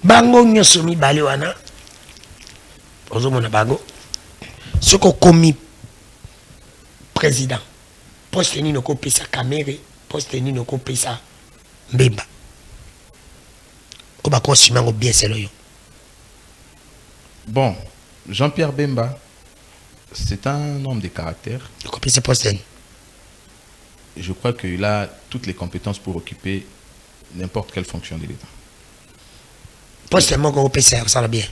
bango nyoso mibale wana ozomona bango soko komi président poste nino ko pesa Kamere poste nino ko pesa Mbemba ko ba ko simango bien selo yo. Bon, Jean-Pierre Bemba, c'est un homme de caractère. Je crois qu'il a toutes les compétences pour occuper n'importe quelle fonction de l'État. Poste mon gros PCR, ça va bien.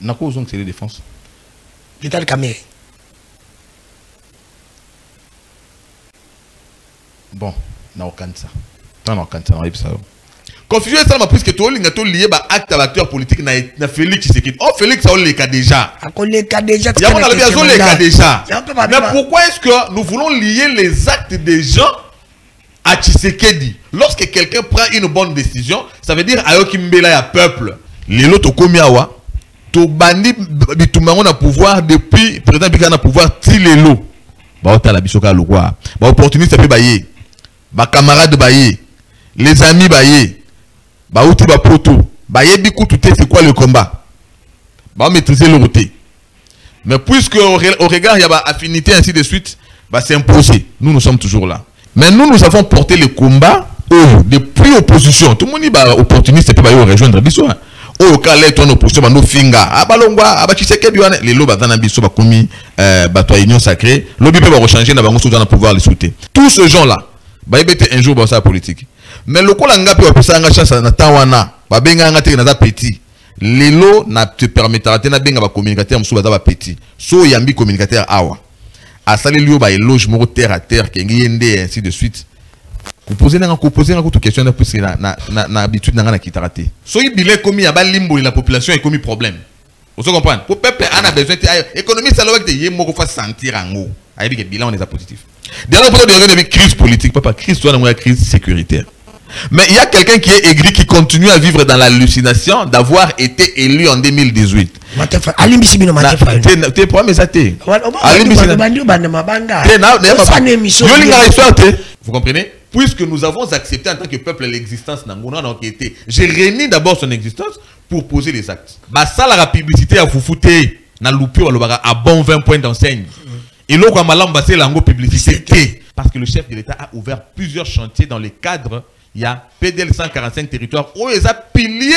N'a pas besoin que c'est les défenses. L'État de Kamere. Bon, n'a aucun de ça. Pas aucun de ça, on ça. Confusion est ça, puisque tout le monde lié à acte à l'acteur politique na Félix Tshisekedi. Oh, Félix, ça on les cas déjà. On les cas déjà. Il y a les cas déjà. Mais pourquoi est-ce que nous voulons lier les actes des gens à Tshisekedi? Lorsque quelqu'un prend une bonne décision, ça veut dire ayoki mbela ya peuple. Les lots komiawa, to bandi bitumango na pouvoir depuis président Bika na pouvoir ti les lots. Ba otala bisoka lokwa. Ba opportuniste pe baye. Ba camarade baye. Les amis baye. Bah outi ba poto bah yebi kutu te c'est quoi le combat bah maîtriser le roté mais puisque au regard il y a affinité ainsi de suite bah c'est imposé. Nous sommes toujours là mais nous avons porté le combat depuis opposition tout le monde dit bah opportuniste peut pas rejoindre biso au cas là ton opposition bah no finga ah balongwa ah bah Tshisekedi wana les loba dans biso bah komi bah toi union sacrée lobby peut pas changer na bango sous dans pouvoir les soutenir tous ces gens là bah yebete un jour bah ça politique. Mais le coup l'anga peut passer en chance na tawana ba benga nga te na za petit lelo na te permettra te na benga ba communicateur musu ba petit so yambi communicateur awa asali lio ba éloge moko terre à terre ke ngiyende ainsi de suite ku poser na toute question na puisque na habitude na kitaraté so ibile komi ya ba limbo la population est commis problème vous comprenez pour peuple a besoin de économie ça le ye moko fa sentir ango ayebi ke bilan on est positif d'ailleurs pour de crise politique pas crise soit na crise sécuritaire. Mais il y a quelqu'un qui est aigri qui continue à vivre dans l'hallucination d'avoir été élu en 2018. Vous comprenez? Puisque nous avons accepté en tant que peuple l'existence d'Angona, j'ai réuni d'abord son existence pour poser les actes. Ça la publicité à Foufoute, na loupé à bon 20 points d'enseigne. Et l'autre à Malam c'est l'ango publicité. Parce que le chef de l'État a ouvert plusieurs chantiers dans le cadre. Il y a PDL 145 territoires où ils ont pilier.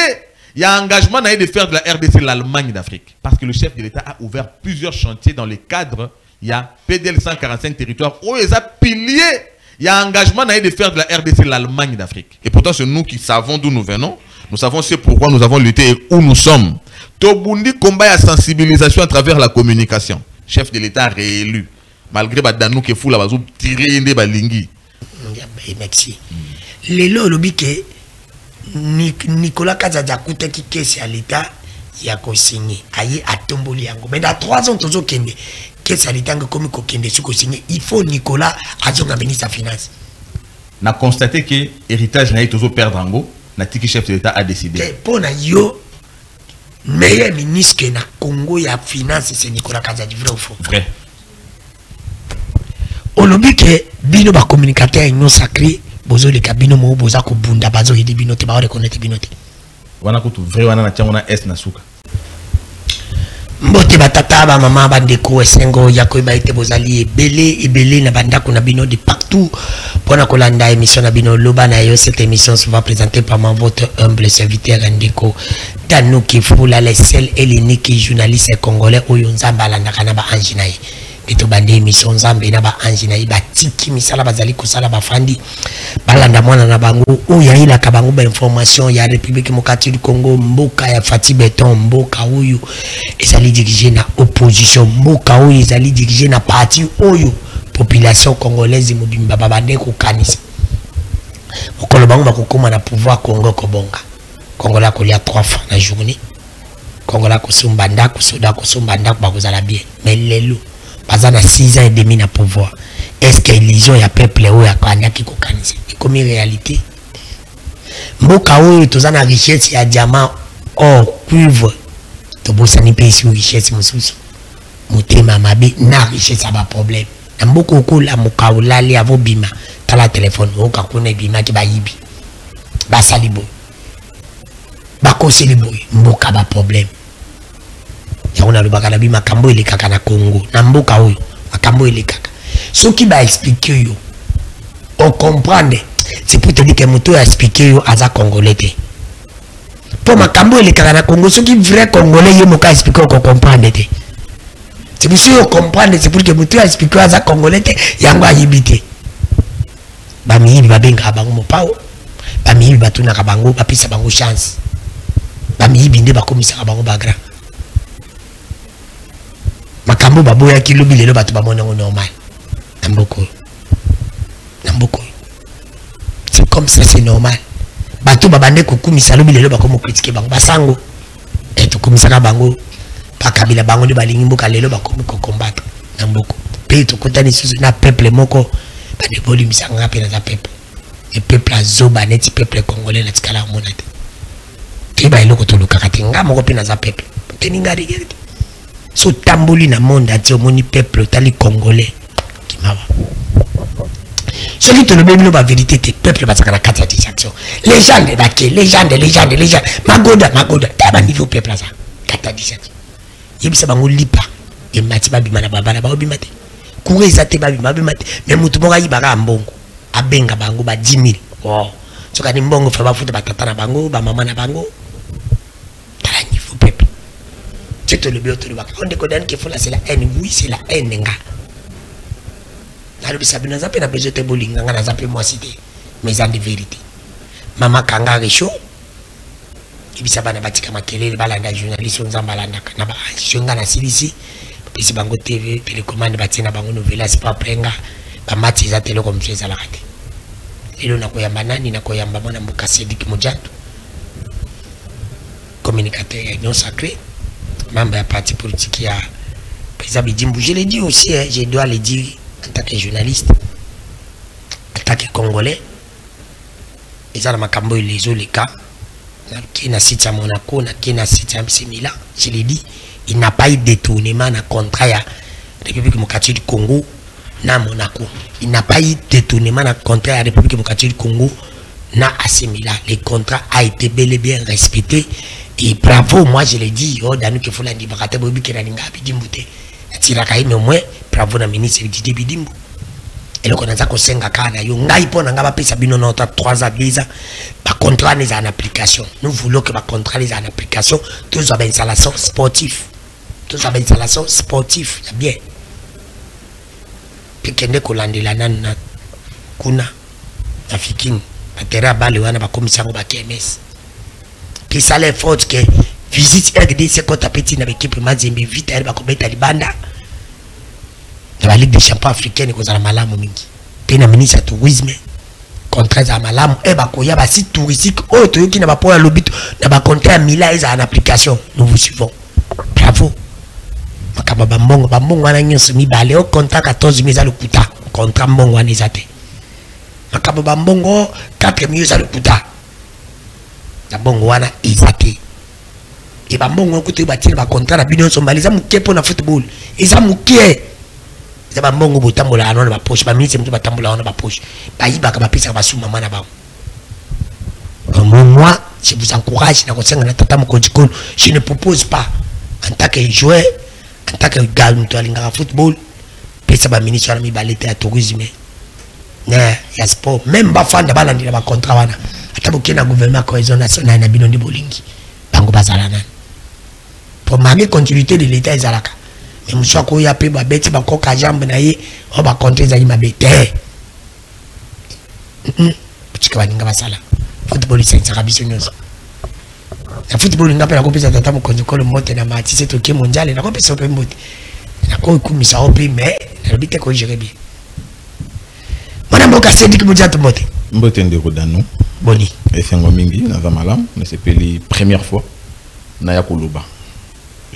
Il y a engagement de faire de la RDC l'Allemagne d'Afrique. Parce que le chef de l'État a ouvert plusieurs chantiers dans le cadre. Il y a PDL 145 territoires où ils ont pilier. Il y a engagement de faire de la RDC l'Allemagne d'Afrique. Et pourtant, c'est nous qui savons d'où nous venons. Nous savons c'est pourquoi nous avons lutté et où nous sommes. Tobundi combat à sensibilisation à travers la communication. Chef de l'État réélu. Malgré Badanou qui est fou là-bas, tirer des balingi. Merci. Les lots lobby que Nicolas Kazadja coûte qui caisse à l'État, il a co-signé. Aïe à Tomboli. Mais dans 3 ans, toujours qu'il caisse à l'État comme il faut signé. Il faut Nicolas à son ministre des Finances. On a constaté que l'héritage n'a toujours perdre en go. Natiki chef de l'État a décidé. Pour na yo meilleur ministre que na Congo ya finance c'est Nicolas Kazadja, vrai ou faux? Vrai. Au lobby que bino ba communicateur non sacré. Bozo le kabino mo boza ko bunda bazo yedi binote ba reconnaître binote wana ko tu vrai wana na tiango na est na suka mbote batata ba mama ba ndeko esengo yako ba ite bozali ebele na bandako na bino de partout pona kolanda émission na bino loba na yo. Cette émission sera présentée par votre humble serviteur Ndeko Danou Kifula, le seul et l'unique journaliste congolais oyo nzamba la nakana ba anjinaye eto bande émission nzambe na ba anjinaye ba tiki misala bazali kosala ba fandi balanda mwana na bango oyo ila ka bango ba information ya République Démocratique du Congo mboka ya Fati Beton mboka oyo ezali dirigé na opposition mboka oyo ezali dirigé na parti oyo population congolaise mobimba babande ko kanisa okolo bango bakokoma na pouvoir Congo kobonga Congola ko lia 3 fois na journée Congola ko sombanda ko soda ko sombanda ko bakozala bien mais lelo bazana 6 ans et demi na pouvoir. Est-ce que l'illusion ya peuple ou ya kanya ki kokanisa comme réalité mboka oyo tozana richesse ya diamant or cuivre to bosani pe sur richesse mususu motema mabe na richesse ba problème na mboko ko la mokaola li avobima tala téléphone o ka kona bima ki ba yibi ba salibo bako c'est le boy mboka ba problème ya on a le bakala bi makambo ile kaka na Congo na mboka oyo makambo ile kaka ce qui va expliquer yo on comprendre c'est pour te dire que moto a expliqué yo aza congolais te pour makambo ile kaka na Congo ce qui vrai congolais yo moka expliquer on comprendre te c'est pour ça comprendre c'est pour que moto a expliqué aza congolais te yango ayibite ba mi ba benga bango mopao ba mi ba tuna ka bango ba pisa bango chance ba mi binde ba komisa ka bango ba grand makambo baboya ki lobi lelo batu ba mona normal namboko c'est comme ça c'est normal batu ba bande kokumisa lobi lelo ba komo critiquer bango basango et to komisa ka bango pa kabila bango de balingi mboka lelo ba komo ko combattre namboko pe to kotani susu na peuple moko ba de volume sanga pe na za peuple et peuple azoba neti peuple congolais na tikala monate ke ba eloko to lukaka tenga moko pe na za peuple teninga rigete so tamboli na monde ati moni peuple tali congolais qui m'a ce qui te le même la vérité te peuple parce que la carte satisfaction légende baké légende magoda taba niveau peuple ça carte satisfaction yebisa bango lipa et mati babima na babana ba obimate courez ça te babima bimate mais mutu boka yibaka mbongo abenga bango ba 10 000 wow so kani mbongo fa bafuta batata na bango ba mama na bango tala niveau peuple tu te le bien tu le baka on décode qu'il faut là c'est la haine oui c'est la haine nga nalo bisabina zape na besoin te bolinga nga na zape moi cité mais en de vérité mama kanga resho ibisa bana batika makelele balanda journaliste on zambalanda na ba shonga na silisi pesi bango TV télécommande batina bango nouvelle c'est pas prenga ba mati za tele comme ça la kate lelo na koyamba nani na koyamba mona mukasi dik mojanto communicateur non sacré membre ya parti politique ya président Bidimbu je l'ai dit aussi hein, je dois le dire en tant que journaliste en tant que congolais ils ont makambo les oleka qui na site à Monaco na qui na site à Milan je l'ai dit il n'a pas eu détournement na contrat ya République démocratique du Congo na Monaco il n'a pas eu détournement na contrat ya République démocratique du Congo na AC Milan le contrat a été bel et bien respecté et bravo moi je l'ai dit oh danu que faut la liberté bobi que na linga Bidimbu tira kai mais moins bravo na ministre Didier Bidimbu et le connaît ko senga kana yo ngai pona ngaba pesa bino na 3 ans 2 ans ba contrat les en application nous voulons que ba contrat les en application tous ont installation sportif tous ont installation sportif c'est bien pikende ko landela nana kuna afikini batera bale wana ba commission ba KMS qui ça les fautes que visite RDC quand tapeti na équipe Mazembe vite elle va commettre libanda dans la Ligue des Champions africaine ko za malamu mingi pe na ministre tourisme contrat za malamu e ba koya ba site touristique o to yoki na ba poya lobito na ba contrat Mila eza en application nous vous suivons bravo makaba ba mbongo wana nyonso mibale o contrat 14 000 za lokuta contrat mbongo wana ezate makaba ba mbongo 4 000 za lokuta na bongo wana ezate et ba mbongo ko te batir ba contrat na bino sombali za muke po na football eza muke za ba mbongo botambola ana ba poche ba ministre mutu batambola ana ba poche ba yibaka ba pesa ba suma mana ba moi je vous encourage na kosenga na tata mokojikolo je ne propose pas en tant que joueur en tant que gars mutu alinga football pesa ba ministre na mi balete ya tourisme na ya sport même ba fanda balandira ba contrat wana atabuke na gouvernement cohésion nationale na bino ndi bolingi bango bazala nani pour ma continuité de l'état ezalaka mais monsieur ko ya pe ba beti ba koka jambe na ye o ba contre za yima bete putika baninga basala football c'est ça kabiso nyonso na football ngapa na kopesa tata mokonzi ko le mote na mati c'est toke mondial na kopesa pe mbote na ko kumisa o pe mais na bite ko gérer bien mana mboka Cédric Mojato mbote mbote ndeko dano boni et sengo mingi na za malam mais c'est la première fois na ya kuluba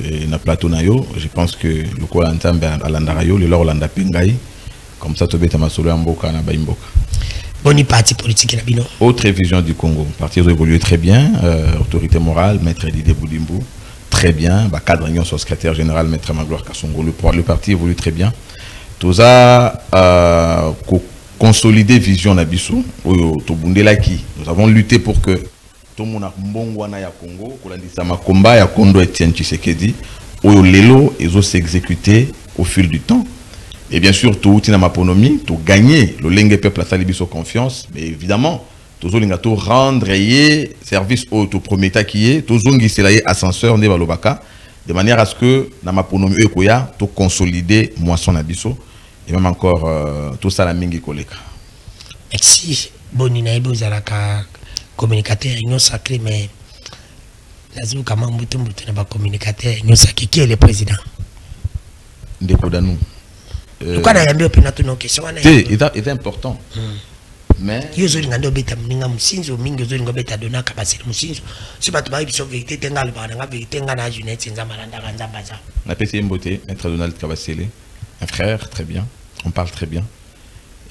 et na plateau na yo je pense que le ko lantambe alandara yo le lor landa pengai comme ça to beta masolo ya mboka na ba mboka boni parti politique na bino autre vision du Congo parti évolue très bien autorité morale maître Didier Bidimbu très bien ba cadre union son secrétaire général maître Magloire Kasongo le parti évolue très bien tout ça consolider vision na biso oyo to bundela qui nous avons lutté pour que tout le monde a mbongwana ya Congo kolandisa makomba ya Kondo Etienne Tshisekedi oyo lelo ezo s'exécuter au fil du temps. Et bien sûr, tout outil na maponomi, tout gagner le lenge peuple a sali biso confiance, mais évidemment, tout zolinga tout rendre yé service au tout prometa qui est, tout zongi selaye ascenseur ne balobaka, de manière à ce que na maponomi ekoya tout consolider moisson na biso et même encore tout ça la mingi koleka. Merci. Boni na ebo zalaka communicateur union sacré, mais lazima kama mbutu na ba communicateur union sacré qui est le président Ndeko Danou. Pourquoi na yambi opina tu no question wana c'est important. Mais yozo ngando beta mninga musinzo mingi yozo ngobeta dona kabasela musinzo si batu ba biso vérité tengal ba nga vérité nga na junete nza malanda kanza baza na PC Mboté, maître Donald Kabasele, un frère très bien, on parle très bien.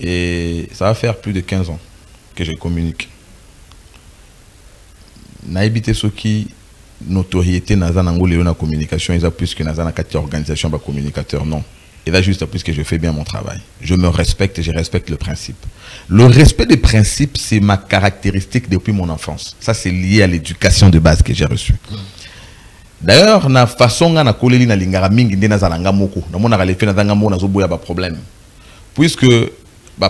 Et ça va faire plus de 15 ans que je communique. Na habité ce qui notoriété naza nangolé na communication, ils a plus que naza na quatre organisation ba communicateur non. Et là juste plus que je fais bien mon travail. Je me respecte et je respecte le principe. Le respect des principes, c'est ma caractéristique depuis mon enfance. Ça c'est lié à l'éducation de base que j'ai reçue. D'ailleurs, na façon na koleli na lingara mingi ndena zalanga moko. Na mona ralefe na zanga mona zo boya ba problème. Puisque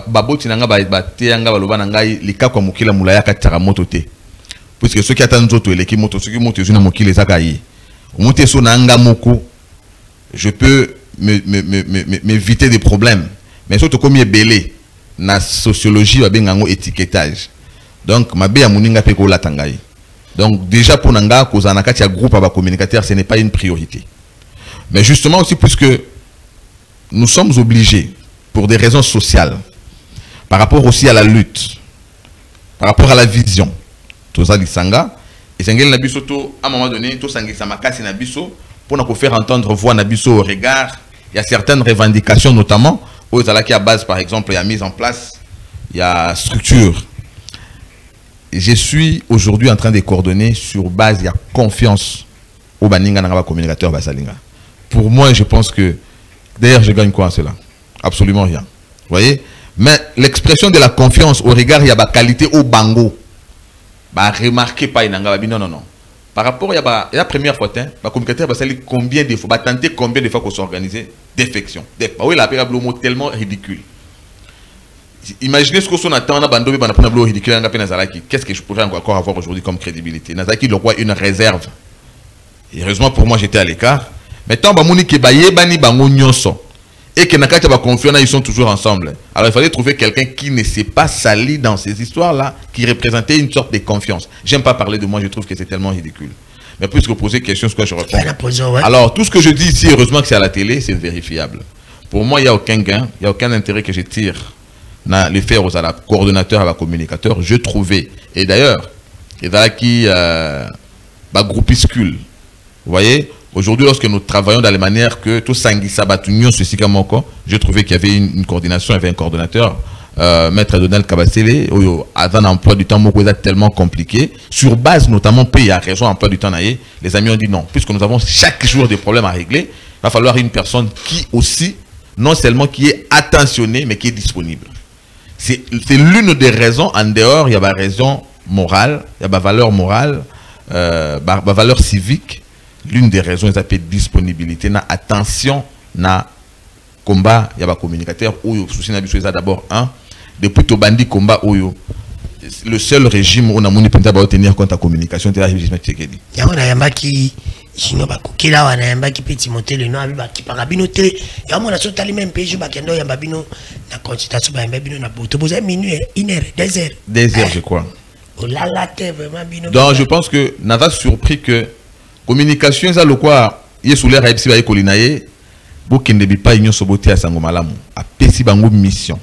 baboti nanga ba teanga baloba ngai lika kwa mukila mulaya katara moto te. Puisque ceux qui attendent auto eleki moto ceux qui montent sur na mokile zakayi. Monter so nanga moko, je peux m'éviter des problèmes. Mais surtout comme il est belé na sociologie ba bengango étiquetage. Donc ma be ya muninga pe ko la tangai. Donc déjà pour nanga kozana kati ya groupe ba communicateur, ce n'est pas une priorité. Mais justement aussi puisque nous sommes obligés pour des raisons sociales, par rapport aussi à la lutte, par rapport à la vision, tout ça lisanga et sengel na biso to à un moment donné to sangisa makasi na biso pour nous faire entendre voix na biso au regard. Il y a certaines revendications notamment aux alaki à base par exemple il y a mise en place, il y a structure. Je suis aujourd'hui en train de coordonner sur base il y a confiance au baninga nanga communicateur basalinga. Pour moi je pense que d'ailleurs je gagne quoi à cela? Absolument rien. Vous voyez? Mais l'expression de la confiance au regard, il y a la qualité au bango. Bah, remarquez pas, non. Par rapport à la première fois, le communicateur va salir combien de fois, va tenter combien de fois qu'on s'organise défection. Oui, la période est tellement ridicule. Imaginez ce qu'on attend, on a bandé, on a pris un ridicule, on a pris qu'est-ce que je pourrais encore avoir aujourd'hui comme crédibilité? Nazaki, le roi, une réserve. Et heureusement pour moi, j'étais à l'écart. Mais tant que je suis bani bango nyonso. Et que Nakata va confier, ils sont toujours ensemble. Alors il fallait trouver quelqu'un qui ne s'est pas sali dans ces histoires-là, qui représentait une sorte de confiance. J'aime pas parler de moi, je trouve que c'est tellement ridicule. Mais puisque vous posez question, ce que je réponds. Alors tout ce que je dis ici, heureusement que c'est à la télé, c'est vérifiable. Pour moi, il n'y a aucun gain, il n'y a aucun intérêt que je tire dans les faire aux coordonnateurs, à la communicateur. Je trouvais, et d'ailleurs, il y a qui groupuscule. Vous voyez? Aujourd'hui, lorsque nous travaillons dans les manières que tout Sangisa Batunion, ceci comme encore, je trouvais qu'il y avait une coordination, il y avait un coordonnateur, Maître Donald Kabasele, avant l'emploi du temps, Moko est tellement compliqué. Sur base, notamment, pays à raison emploi du temps, les amis ont dit non. Puisque nous avons chaque jour des problèmes à régler, il va falloir une personne qui aussi, non seulement qui est attentionnée, mais qui est disponible. C'est l'une des raisons, en dehors, il y a ma raison morale, il y a ma valeur morale, ma valeur civique. L'une des raisons, c'est la disponibilité, na attention, na combat, il y a des communicateurs, où souci d'abord un, depuis tout bandit combat, où le seul régime où on a mon épinta va tenir compte de la communication, c'est le régime Tshisekedi. Il y a qui sinon bakokela wana yamba ki petit monter le nom ba ki parabino te ya mona so tali même pays ba kendo yamba bino na consultation ba yamba bino na boto boza minuit 1h 2h je crois. Oh là là t'es vraiment bino. Donc je pense que n'avait surpris que communication ça le quoi il est sous l'air epsi ba kolinaye bokende bi pa union soboti à sangomalamu a pesi bango mission.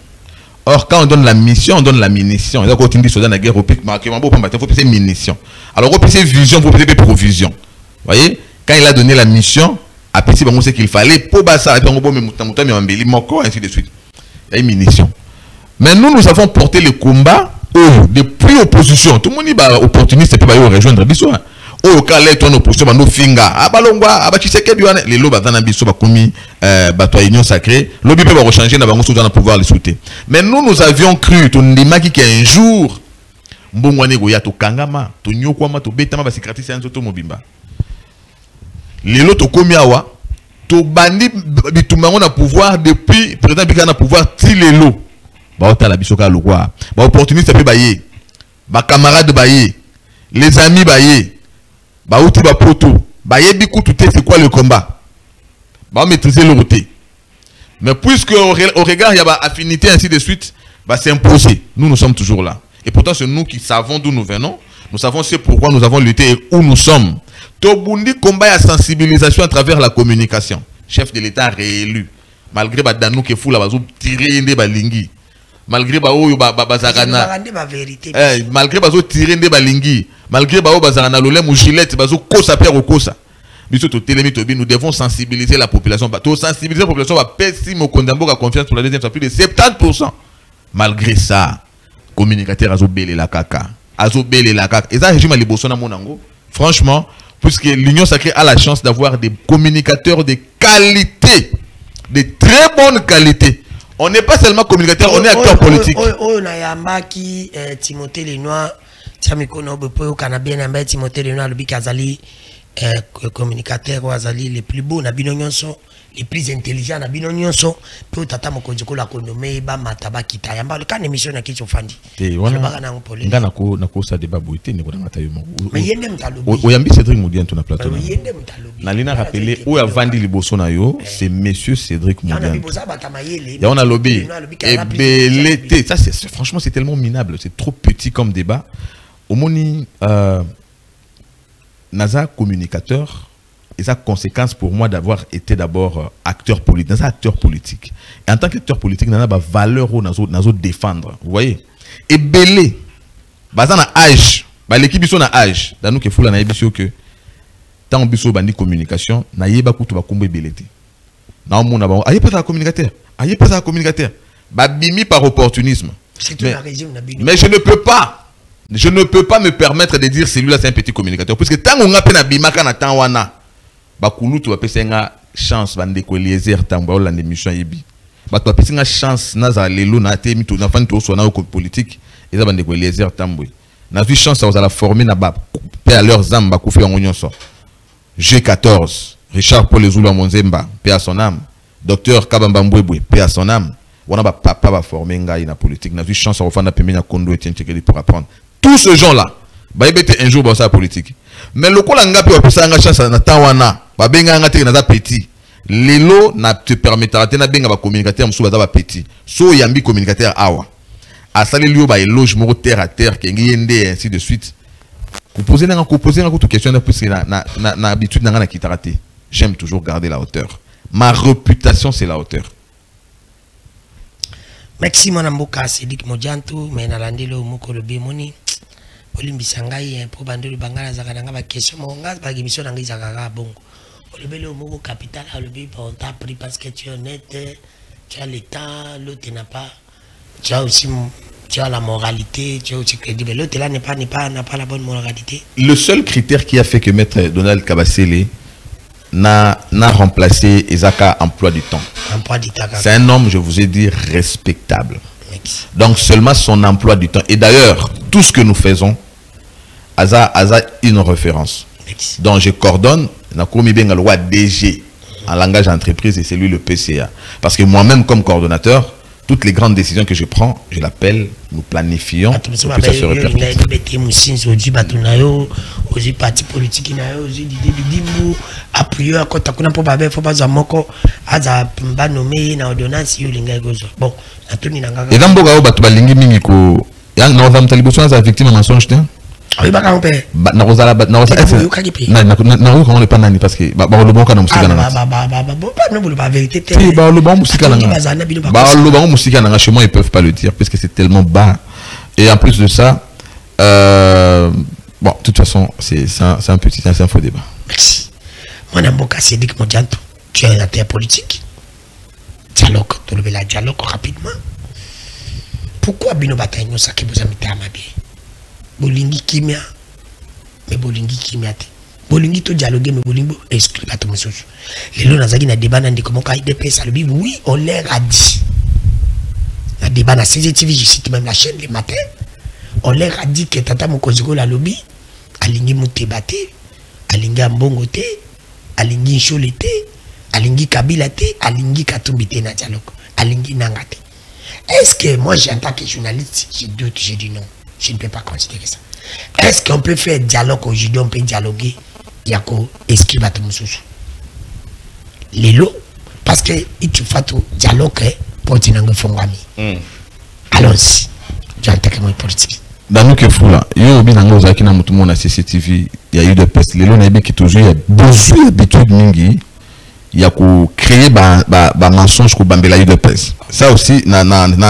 Or quand on donne la mission on donne la munition. Il y a quand on dit soldat na guerre au pic marquement bon faut passer munition. Alors on passer vision faut passer provision. Vous voyez, quand il a donné la mission, à Pessi Bango, c'est qu'il fallait pour ça, ainsi de suite. Il y a une munition. Mais nous avons porté le combat depuis opposition. Tout le monde est opportuniste et peut rejoindre Bissou. Au cas où on opposition, nos finga, abalongwa, abatiseke duane, les lobes dans Bissou, bakoumi, batoa union sacrée, lobby peut rechanger, n'a pas pouvoir les soutenir. Mais nous avions cru, tout le monde qu'un jour, mbongwane goya to kangama to nyokwama to betama ba secrétaire yanzo to mobimba lelo to komi awa to bandi bitumango na pouvoir depuis président bika na pouvoir ti lelo ba otala bisoka lokwa ba opportuniste pe baye ba camarade baye les amis baye ba uti ba poto baye biku tout c'est quoi le combat ba maîtriser le roté mais puisque au regard il y a ba affinité ainsi de suite va s'imposer. Nous sommes toujours là. Et pourtant, c'est nous qui savons d'où nous venons. Nous savons c'est pourquoi nous avons lutté et où nous sommes. Tobundi combat à sensibilisation à travers la communication. Chef de l'État réélu. Malgré Badanou qui est fou là, bazou tirer des balingi. Malgré Bao Bazarana. Malgré bazou tirer des balingi. Malgré Bao Bazarana Lolem ou Gillette, bazou kosa père ou kosa. Nous devons sensibiliser la population. Sensibiliser la population va pèser mon condambo à confiance pour la deuxième fois plus de 70%. Malgré ça, communicateur azo belé la caca. Azo belé la caca. Et ça, régime à l'Ibosona Monango. Franchement, puisque l'Union sacrée a la chance d'avoir des communicateurs de qualité, de très bonne qualité. On n'est pas seulement communicateur, on est acteur politique. On a Yamba qui Timothée Lenoir, Tiamikono Bepo, Canabien, Timothée Lenoir, le Bikazali, communicateur Wazali, les plus beaux, Nabinonion sont. Les plus intelligents, Nabinonion sont. Peu tata moko la konome ba mataba kita. Yamba le kan émission na kicho fandi. Nako sa débat boité ne kodanga tayo mo. Mais yende mtalobi. Oyambi Cédric Moudian to na plateau. Yende mtalobi. Nalina rappelé o avandi liboso na yo, c'est monsieur Cédric Moudian. Ya on a lobby. Et belé, ça c'est franchement c'est tellement minable, c'est trop petit comme débat. Omoni Naza communicateur. Et ça conséquence pour moi d'avoir été d'abord acteur politique. Acteur politique. Et en tant qu'acteur politique, on a des valeurs à défendre. Vous voyez? Et belé, basé na âge, l'équipe sont na âge. Dans nous qui font la émission que tant biso bandi communication, na yeba kutu ba kumbe belete. Na on a ba aye pas à communicateur. Aye pas à communicateur. Ba bimi par opportunisme. Mais je ne peux pas. Je ne peux pas me permettre de dire celui-là c'est un petit communicateur puisque tant on a peine à bimaka na tant wana. Bakulu tu vas une chance bande ko Eliezer Tambo la émission yebi ba tu vas une chance naza lelo na te mito na fani to so na ko politique et ça bande ko Eliezer Tambo na vu chance ça la former na ba pe à leurs âmes ba kufi en so G14 Richard Paul Zulu Monzemba paix à son âme docteur Kabamba Mbwebwe paix à son âme on a ba papa ba former ngai na politique na vu chance au fana pemena Kondo Etienne Tchekeli pour apprendre tous ces gens là ba ebete un jour ba ça politique mais le kola ngapi wa pesa nga chance na tawana ba benga nga te na za petit lelo na te permettra te na benga ba communicateur musu ba za ba petit so yambi communicateur awa asali liyo ba éloge moko terre à terre kengi yende ainsi de suite vous posez nga toute question puisque na habitude na kitarate j'aime toujours garder la hauteur ma réputation c'est la hauteur. Merci mon amboka Cédric Modianto mais na landelo moko le bemoni Olimbisangai pour bandolo bangala zakanga ba question monga ba émission nanga zakanga bongo olebele moko capital a lebi on t'a pris parce que tu es honnête tu as l'état l'autre n'a pas tu as aussi tu as la moralité tu as aussi crédible l'autre là n'a pas la bonne moralité. Le seul critère qui a fait que maître Donald Kabasele n'a remplacé Ezaka emploi du temps. C'est un homme, je vous ai dit, respectable. Donc seulement son emploi du temps. Et d'ailleurs, tout ce que nous faisons a une référence. Donc je coordonne la loi DG en langage entreprise et c'est lui le PCA. Parce que moi-même comme coordonnateur, toutes les grandes décisions que je prends, je l'appelle, nous planifions pour que ça se répercute. Et dans Boga, tu vas linguer Mimiko. Il y a un victime mensonge. Oui, bah quand père. Na rozala na rozala. Na pas nani parce que ba le bon kana musika na. Ba vérité. Si ba le bon musika na. Ba le bon musika na chez moi ils peuvent pas le dire parce que c'est tellement bas. Et en plus de ça bon de toute façon c'est un faux débat. Merci. Mon amboka Cédric Modianto, tu es un acteur politique. Dialogue, tu lever la dialogue rapidement. Pourquoi bino bataille nous ça que vous avez mis à ma bien? Bolingi kimia mais bolingi kimia te bolingi to dialoguer mais bolingi exclut pas tout monsieur les lois nazaki na débat na ndiko moka IDPS le bible oui on leur a dit na débat na CGTV je cite même la chaîne le matin on leur a dit que Tata Mokonzi la lobby, alingi Moutebate, alingi Mbongote, alingi Ncholete, alingi Kabilate, alingi Katumbite na dialogue, alingi Nangate. Est-ce que moi, en tant que journaliste, j'ai doute, j'ai dit non, je ne peux pas considérer ça. Est-ce qu'on peut faire dialogue aujourd'hui, on peut dialoguer, Yako, escribe tout Moussoussou. Les lots, parce que il te faut tout dialogue pour dire que Fongwami. Allons-y, j'ai un témoin politique. Dans nous que fou là, il y a bien dans nos na mutumo na CCTV, il y a eu des pestes. Les lots n'aiment qui toujours il y a besoin d'habitude mingi. Il y a qu'au créer ba mensonge qu'au bambela eu de pèse. Ça aussi, na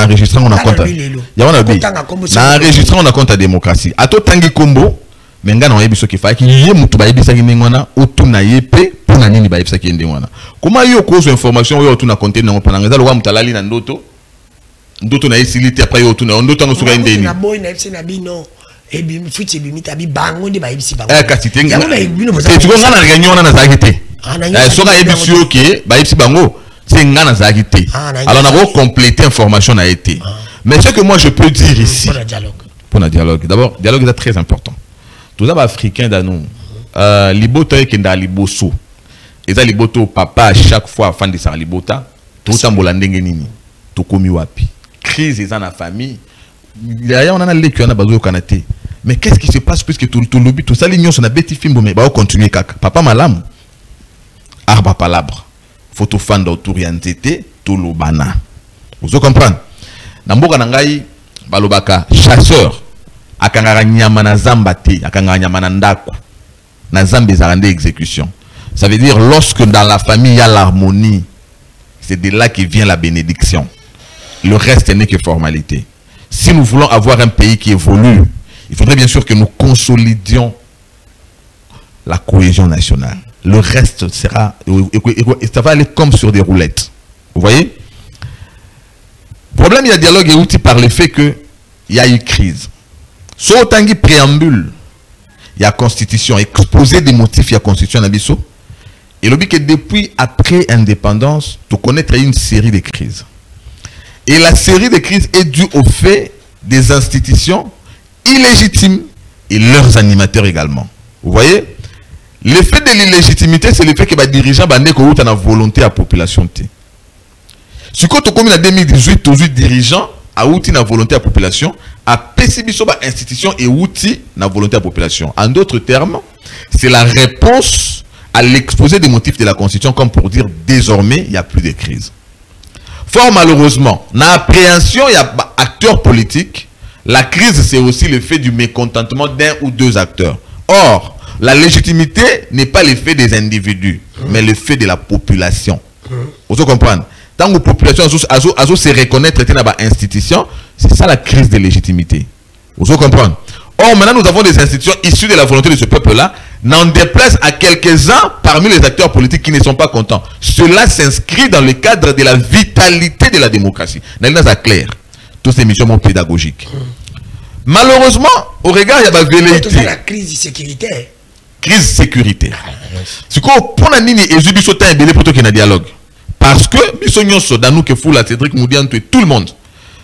enregistrant on a compte. Il y a on a dit. Na enregistrant on a compte à démocratie. A tout tangi combo, mais nga na yebiso qui fait qu'il y a mutu ba yebisa ki ngwana otu na yepe pour na nini ba yebisa ki ngwana. Comment yo cause information yo otu na compte na ngwana ngeza lo wa mutalali na ndoto. Ndoto na esilité après yo otu na ndoto na suka ndeni. Na boy na yebisa na bino. Et bien futi bimita bi bango de ba yebisi bango. Kasi te ngana. Tu ko ngana nganyona na zakite. Soka ebisi ok, ba yebisi bango, c'est ngana zakite. Alors on a beau compléter information a été. Mais ce que moi je peux dire ici pour le dialogue. D'abord, le dialogue est très important. Tous les Africains dans nous, liboto est kenda liboso. Et ça liboto papa à chaque fois fan de sa libota, tout ça mbolandenge nini, tout komi wapi. Crise dans la famille. D'ailleurs on a l'équipe on a besoin au Canada. Mais qu'est-ce qui se passe puisque tout le lobby, tout ça l'union sur la bête film mais va continuer kaka. Papa malam. Arba palabre. Photo fan d'autour yanzete tout le bana. Vous comprenez? Namboka nangai balobaka chasseur akangara nyama na zamba te akangara nyama na ndako na zambe zarande exécution. Ça veut dire lorsque dans la famille il y a l'harmonie, c'est de là que vient la bénédiction. Le reste n'est que formalité. Si nous voulons avoir un pays qui évolue, il faudrait bien sûr que nous consolidions la cohésion nationale. Le reste sera, ça va aller comme sur des roulettes. Vous voyez? Le problème, il y a dialogue et outil par le fait qu'il y a eu crise. Soit autant qu'il préambule, il y a constitution, exposé des motifs, il y a constitution d'Abisso. Et le but que depuis après indépendance, tu connaître une série de crises. Et la série de crises est due au fait des institutions illégitimes et leurs animateurs également. Vous voyez? L'effet de l'illégitimité, c'est le fait que les dirigeants ont une volonté à la population. Si tu as en 2018, tous les dirigeants ont une volonté à la population, à PCB institution et outils la volonté à la population. En d'autres termes, c'est la réponse à l'exposé des motifs de la Constitution, comme pour dire désormais, il n'y a plus de crise. Fort malheureusement, dans l'appréhension, il y a acteurs politiques. La crise, c'est aussi le fait du mécontentement d'un ou deux acteurs. Or, la légitimité n'est pas l'effet des individus, mais l'effet de la population. Vous comprenez? Tant que la population a se reconnaître dans l'institution, c'est ça la crise de légitimité. Vous comprenez? Or, maintenant, nous avons des institutions issues de la volonté de ce peuple-là, n'en déplaise à quelques-uns parmi les acteurs politiques qui ne sont pas contents. Cela s'inscrit dans le cadre de la vitalité de la démocratie. C'est clair. Toutes ces missions pédagogiques. Malheureusement, au regard, il y a la velléité. La crise sécuritaire. Crise sécuritaire. C'est quoi pour la ligne et Zubi Sotin et pour qu'il y ait un dialogue. Parce que, dans nous que fou la Cédric Moudian et tout le monde,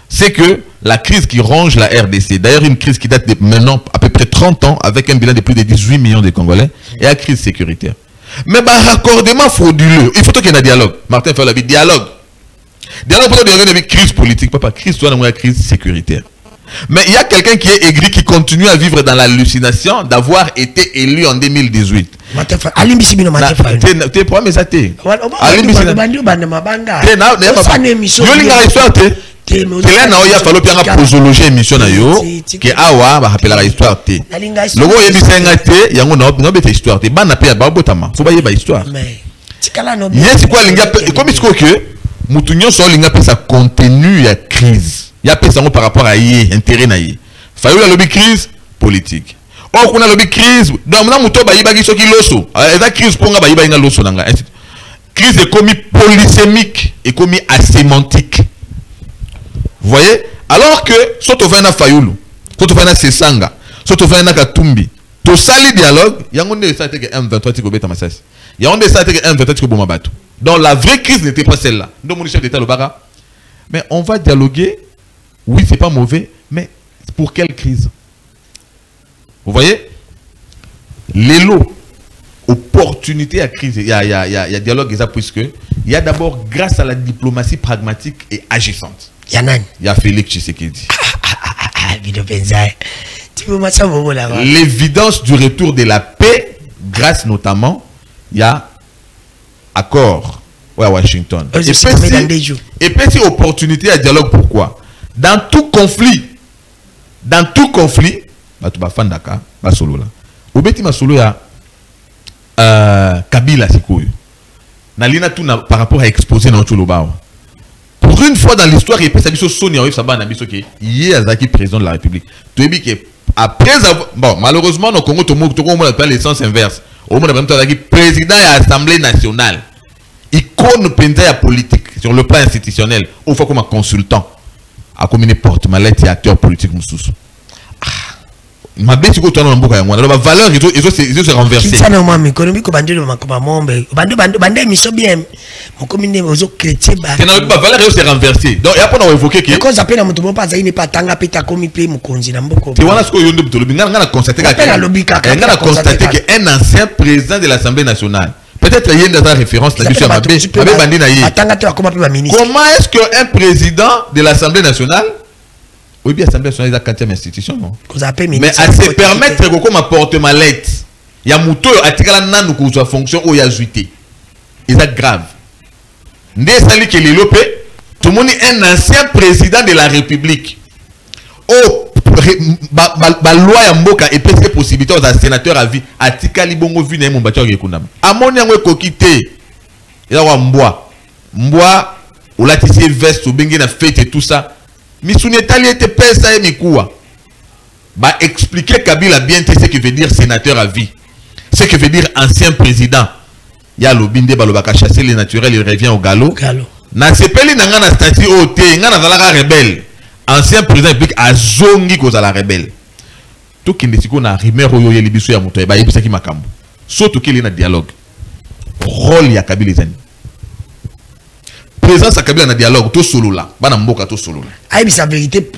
c'est que la crise qui ronge la RDC, d'ailleurs une crise qui date de maintenant à peu près 30 ans, avec un bilan de plus de 18 millions de Congolais, et la crise sécuritaire. Mais raccordement frauduleux, il faut qu'il y ait un dialogue. Martin fait la vie, dialogue. Dialogue pour devenir une crise politique, pas crise, soit une crise sécuritaire. Mais il y a quelqu'un qui est aigri, qui continue à vivre dans l'hallucination d'avoir été élu en 2018. T'es pas mes athées. C'est là où il a fallu bien posologer émission na yo que awa ba rappeler la histoire té. Logo yebisenga té yango na bete histoire té bana pe ba botama. Faut ba yeba histoire. Mais tikala no. Yes quoi linga comme il que mutu nyonso linga pe sa contenu ya crise. Ya pe sango par rapport à yé intérêt na yé. Fayo la lobby crise politique. Oh kuna lobby crise donc na muto ba yiba ki soki loso. Eza crise ponga ba yiba nga loso nanga. Crise est commis polysémique et commis asémantique. Vous voyez? Alors que, surtout fait un Fayoulou, surtout fait un Sesanga, surtout fait un Katumbi, tout ça, le dialogue, il y a un des satés que M23 qui est Tamassas. Il y a un des satés que M23 qui est Bomabatou. Donc la vraie crise n'était pas celle-là. Donc mon chef d'État le bara. Mais on va dialoguer. Oui, c'est pas mauvais, mais Pour quelle crise? Vous voyez? L'élo, opportunité à crise, il y a dialogue, puisque il y a d'abord, grâce à la diplomatie pragmatique et agissante, il y a Félix Tshisekedi. L'évidence du retour de la paix, grâce notamment, il y a accord à Washington. Et puis, opportunité à dialogue, pourquoi? Dans tout conflit, Fandaka, il y a Kabila Sikoyo. Nalina tout par rapport à exposer dans Tcholoba. Pour une fois dans l'histoire, il y a des Sonia il y a Zaki président de la République. Après avoir, bon, malheureusement, au Congo, tout le monde appelle le sens inverse. Au monde a président de l'Assemblée nationale. Icône politique sur le plan institutionnel. Au fois comme un consultant. A comme une porte-mallette et acteur politique moussous. Ma bête ko tona mboka ya mwana la valeur ils se renverser ça non moi économie ko bandelo makoma mombe bande mission bien mon commune ozo chrétien ba tena ba valeur ils se renverser donc ya pona évoquer que cause appena mutu pas ça il n'est pas tanga peta komi pe mukonzi na mboko tu wana sko yondo butolobi ngana constater que un ancien président de l'Assemblée nationale peut-être il y a une référence là-dessus à Mabé Bandina yi comment est-ce que un président de l'Assemblée nationale oui, bien, l'Assemblée nationale est la 4e institution, non? Mais à se permettre que comme apporte mallette, il y a mouto à tirer la nan ou sa fonction ou il y a zuité. C'est grave. Ndé sali que l'Élopé, tout le monde est un ancien président de la République. Oh, loi ya mboka et peut possibilité aux sénateurs à vie. À tika libongo vu na mon bâtiment yekundam. Amoni yango kokité. Il y a mboa. Mboa, ou la tissé veste ou bengi na fête et tout ça. Missunetali était pesa et mikoua. Bah expliquer Kabila bien ce que veut dire sénateur à vie. Ce que veut dire ancien président. Il y a l'obinde balobaka chasser les naturels, il revient au galop. Na sepeli nanga na statut OT, ngana zalaka rebelle. Ancien président république a zongi koza la rebelle. Tout qui ndesiko na rimero yo yelibiso ya moto ba yebisa ki makambo. Surtout qu'il y a un dialogue. Rôle ya Kabila ezani. Présence à Kabila na dialogue to solo là bana mboka to solo là ayi sa vérité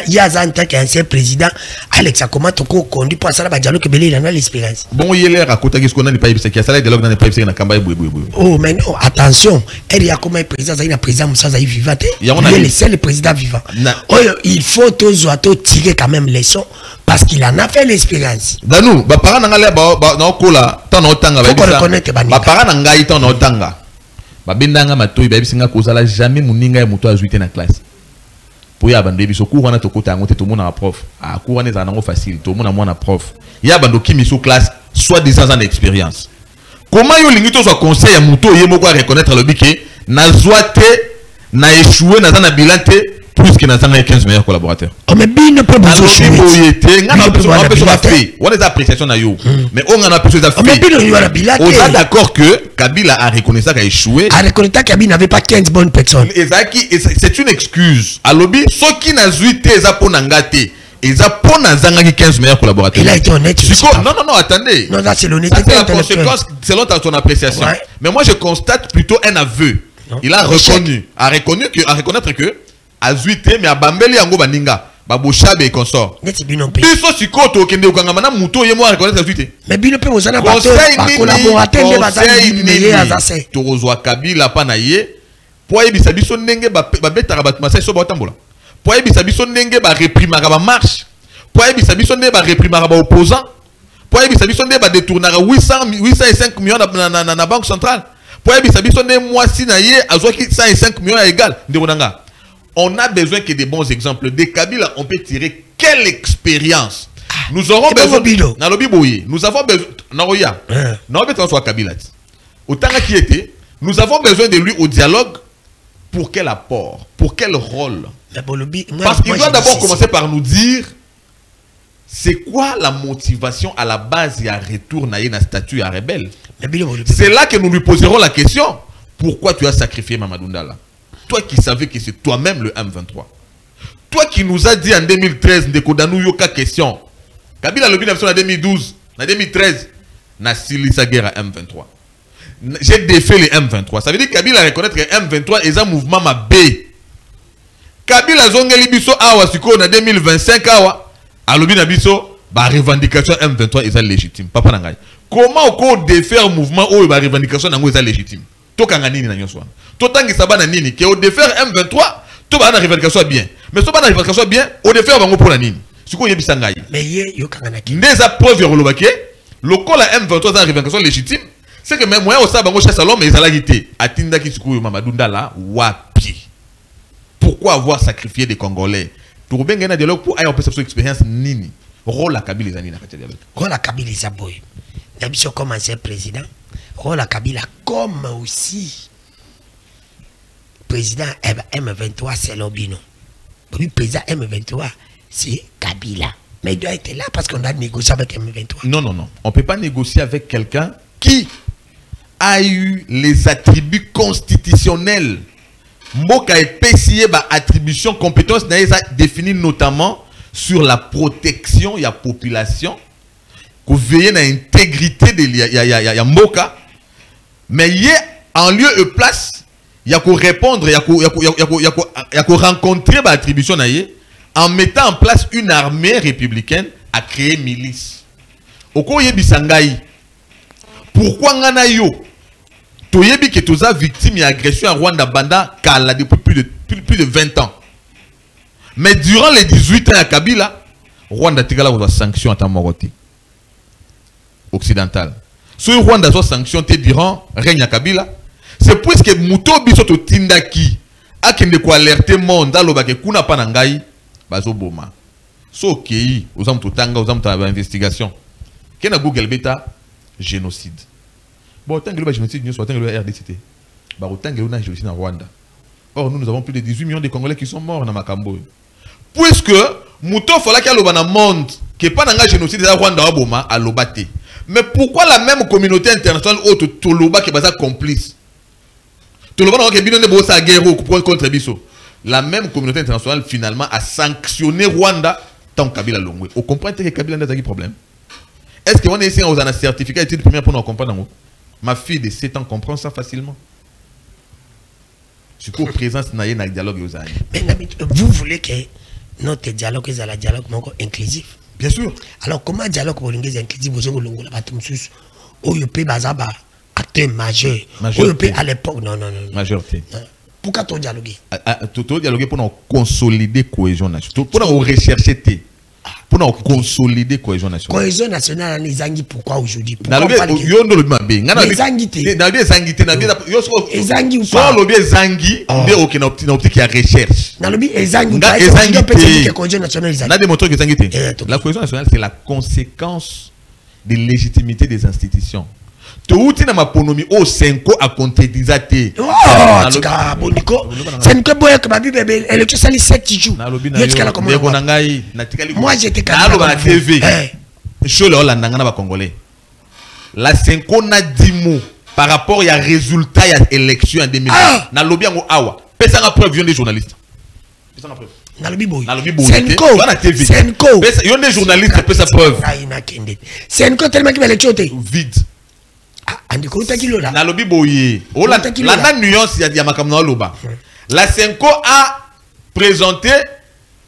il y a un tant qu'ancien président Alex comment to ko conduit pour ça ba dialogue belé dans l'espérance bon il est à côté qu'est-ce qu'on a ni pas ibisa qui a ça dialogue dans les pas na kamba boue oh mais non attention elle y a comme président ça il a président Moussa Zaï vivant il est le seul président vivant oh il faut to tirer quand même les sons parce qu'il en a fait l'expérience danou ba parents na ngale ba na kola tant na otanga ba parents na ngai tant na otanga babendanga matoi babisinga kozala jamais muninga ya muto azuite na classe pour ya bando biso cours wana tokota ngote to mona prof a cours wana ezana ngo facile to mona mwana prof ya bando kimi so classe soit des ans d'expérience comment yo lingi to so conseil ya muto yemo ko reconnaître le biké na zoite na échouer na zana bilante plus que na zana 15 meilleurs collaborateurs oh mais bien ne peut pas boyete ngana peut fait on les appréciation na yo mais on ngana peut ça fait mais bien yo la bilate on est d'accord que Kabila a reconnu ça qu'il a échoué a reconnu que Kabila n'avait pas 15 bonnes personnes c'est une excuse à lobby ceux qui n'a zuité ça pour n'angate et ça pour n'azanga 15 meilleurs collaborateurs il a été honnête non attendez non là c'est l'honnêteté c'est la conséquence selon ton appréciation mais moi je constate plutôt un aveu il a reconnu à reconnaître que azuité mais à bambeli yango baninga baboshabe et consort biso sikoto okende okanga na muto yemo reconnaître azuité mais bino pe ozana ba collaborateur ne bazali nimeye azase tozwa Kabila pa na ye po yebisa biso ndenge ba betaka bat masai so ba tambola po yebisa biso ndenge ba réprimaka ba marche po yebisa biso ndenge ba réprimaka ba opposant po yebisa biso ndenge ba détournaka 805 millions na banque centrale po yebisa biso ndenge mwasi na ye azwaki 105 millions égal ndeko nanga. On a besoin que des bons exemples. De Kabila, on peut tirer quelle expérience. Nous aurons besoin. Nous avons besoin. Kabila. Autant qui était, nous avons besoin de lui au dialogue. Pour quel apport? Pour quel rôle? Parce qu'il doit d'abord commencer par nous dire c'est quoi la motivation à la base il y a retour à un statut à rebelle. C'est là que nous lui poserons la question. Pourquoi tu as sacrifié Mamadou Ndala? Toi qui savais que c'est toi-même le M23. Toi qui nous as dit en 2013, Ndekodanou Yoka question. Kabila Lobi en 2012, en 2013, na silisa guerre à M23. J'ai défait le M23. Ça veut dire que Kabila reconnaître que M23 est un mouvement ma B. Kabila zongeli biso awa siko na 2025 awa alobi na biso ba revendication M23 est légitime papa na ngai. Comment au défaire mouvement ou ba revendication nango est légitime? To kanga nini na nyoswa. To tangisa bana nini ke au défaire M23 to ba na revendication bien. Mais so ba na revendication bien au défaire bango pour na nini? Siko yebisa ngai. Mais yo kanga na ki. Ndeza preuve ya rolobake lokola M23 za revendication légitime, c'est que même moyen au sa bango chasse à l'homme et ezalagité. Atinda ki siko Mamadou Ndala wapi. Pourquoi avoir sacrifié des Congolais? Pour bien gagner un dialogue pour avoir une expérience nini. Rôle à Kabila les années dans le dialogue. Rôle à Kabila les aboy. D'habitude comme ancien président. Rôle à Kabila comme aussi président M23 c'est Lobino. Oui, président M23 c'est Kabila. Mais il doit être là parce qu'on doit négocier avec M23. Non, non, non. On ne peut pas négocier avec quelqu'un qui a eu les attributs constitutionnels. Mboka est PCA ba attribution compétence définie notamment sur la protection de la population, que veiller à l'intégrité de ya Mboka, mais y en lieu et place il y a qu'à répondre, il y a qu'à rencontrer ba attribution en mettant en place une armée républicaine à créer milice. Okoye bisangai. Pourquoi ngana yo? Toyebi que tous victimes d'agression à Rwanda Banda Kala depuis plus de 20 ans. Mais durant les 18 ans à Kabila, Rwanda Tigala a sanction à Tamoroti occidental. Si Rwanda a sanction durant règne à Kabila, c'est puisque Muto Bisoto Tindaki a kende ko alerter monde dans le kuna panangai bazo boma. So kei osam to tanga osam ta investigation. Kena Google beta génocide. Bon, tant que le génocide, nous sommes le RDCT. Bah, autant que le génocide en Rwanda. Or, nous avons plus de 18 millions de Congolais qui sont morts dans Makambo. Puisque, Mouto fallait qu'il y ait un monde qui n'est pas dans le génocide de Rwanda à l'Obate. Mais pourquoi la même communauté internationale autre Toloba qui est basée complice? Toloba qui est bien de sa guerre contre Bisso. La même communauté internationale finalement a sanctionné Rwanda tant Kabila Longwe. Vous comprenez que Kabila n'a pas de problème? Est-ce qu'on est ici on a un certificat d'études premières pour nous comprendre? Ma fille de 7 ans comprend ça facilement. Je suis présence dans le dialogue. Mais vous voulez que notre dialogue soit un dialogue inclusif? Bien sûr. Alors comment un dialogue inclusif vous avez le batumsus où il peut bazaba acteur majeur où il peut à l'époque non. Majorité. Pourquoi ton dialogue? Tout dialogue pour nous consolider cohésion nationale. Pour nous rechercher pour nous consolider cohésion nationale. Cohésion nationale, les Angi, pourquoi aujourd'hui? Les Zangi, la cohésion nationale, c'est la conséquence de légitimité des institutions. Tout est dans ma ponomie au 5 à contredisate. Oh, Boniko. C'est une boya que ma bible elle est sali 7 jours. Moi j'étais candidat à la TV. Je le Hollande na congolais. La 5 na 10 mots par rapport à résultat à l'élection en 2020. Na lobby ngo awa. Pesa na preuve des journalistes. Pesa na preuve. Na lobby boy. Senko. Na TV. Senko. Yon des journalistes pesa preuve. Senko tellement qu'il va le choter. Vide. La lobby boye. La nuance ya makamna loba. La Senko a présenté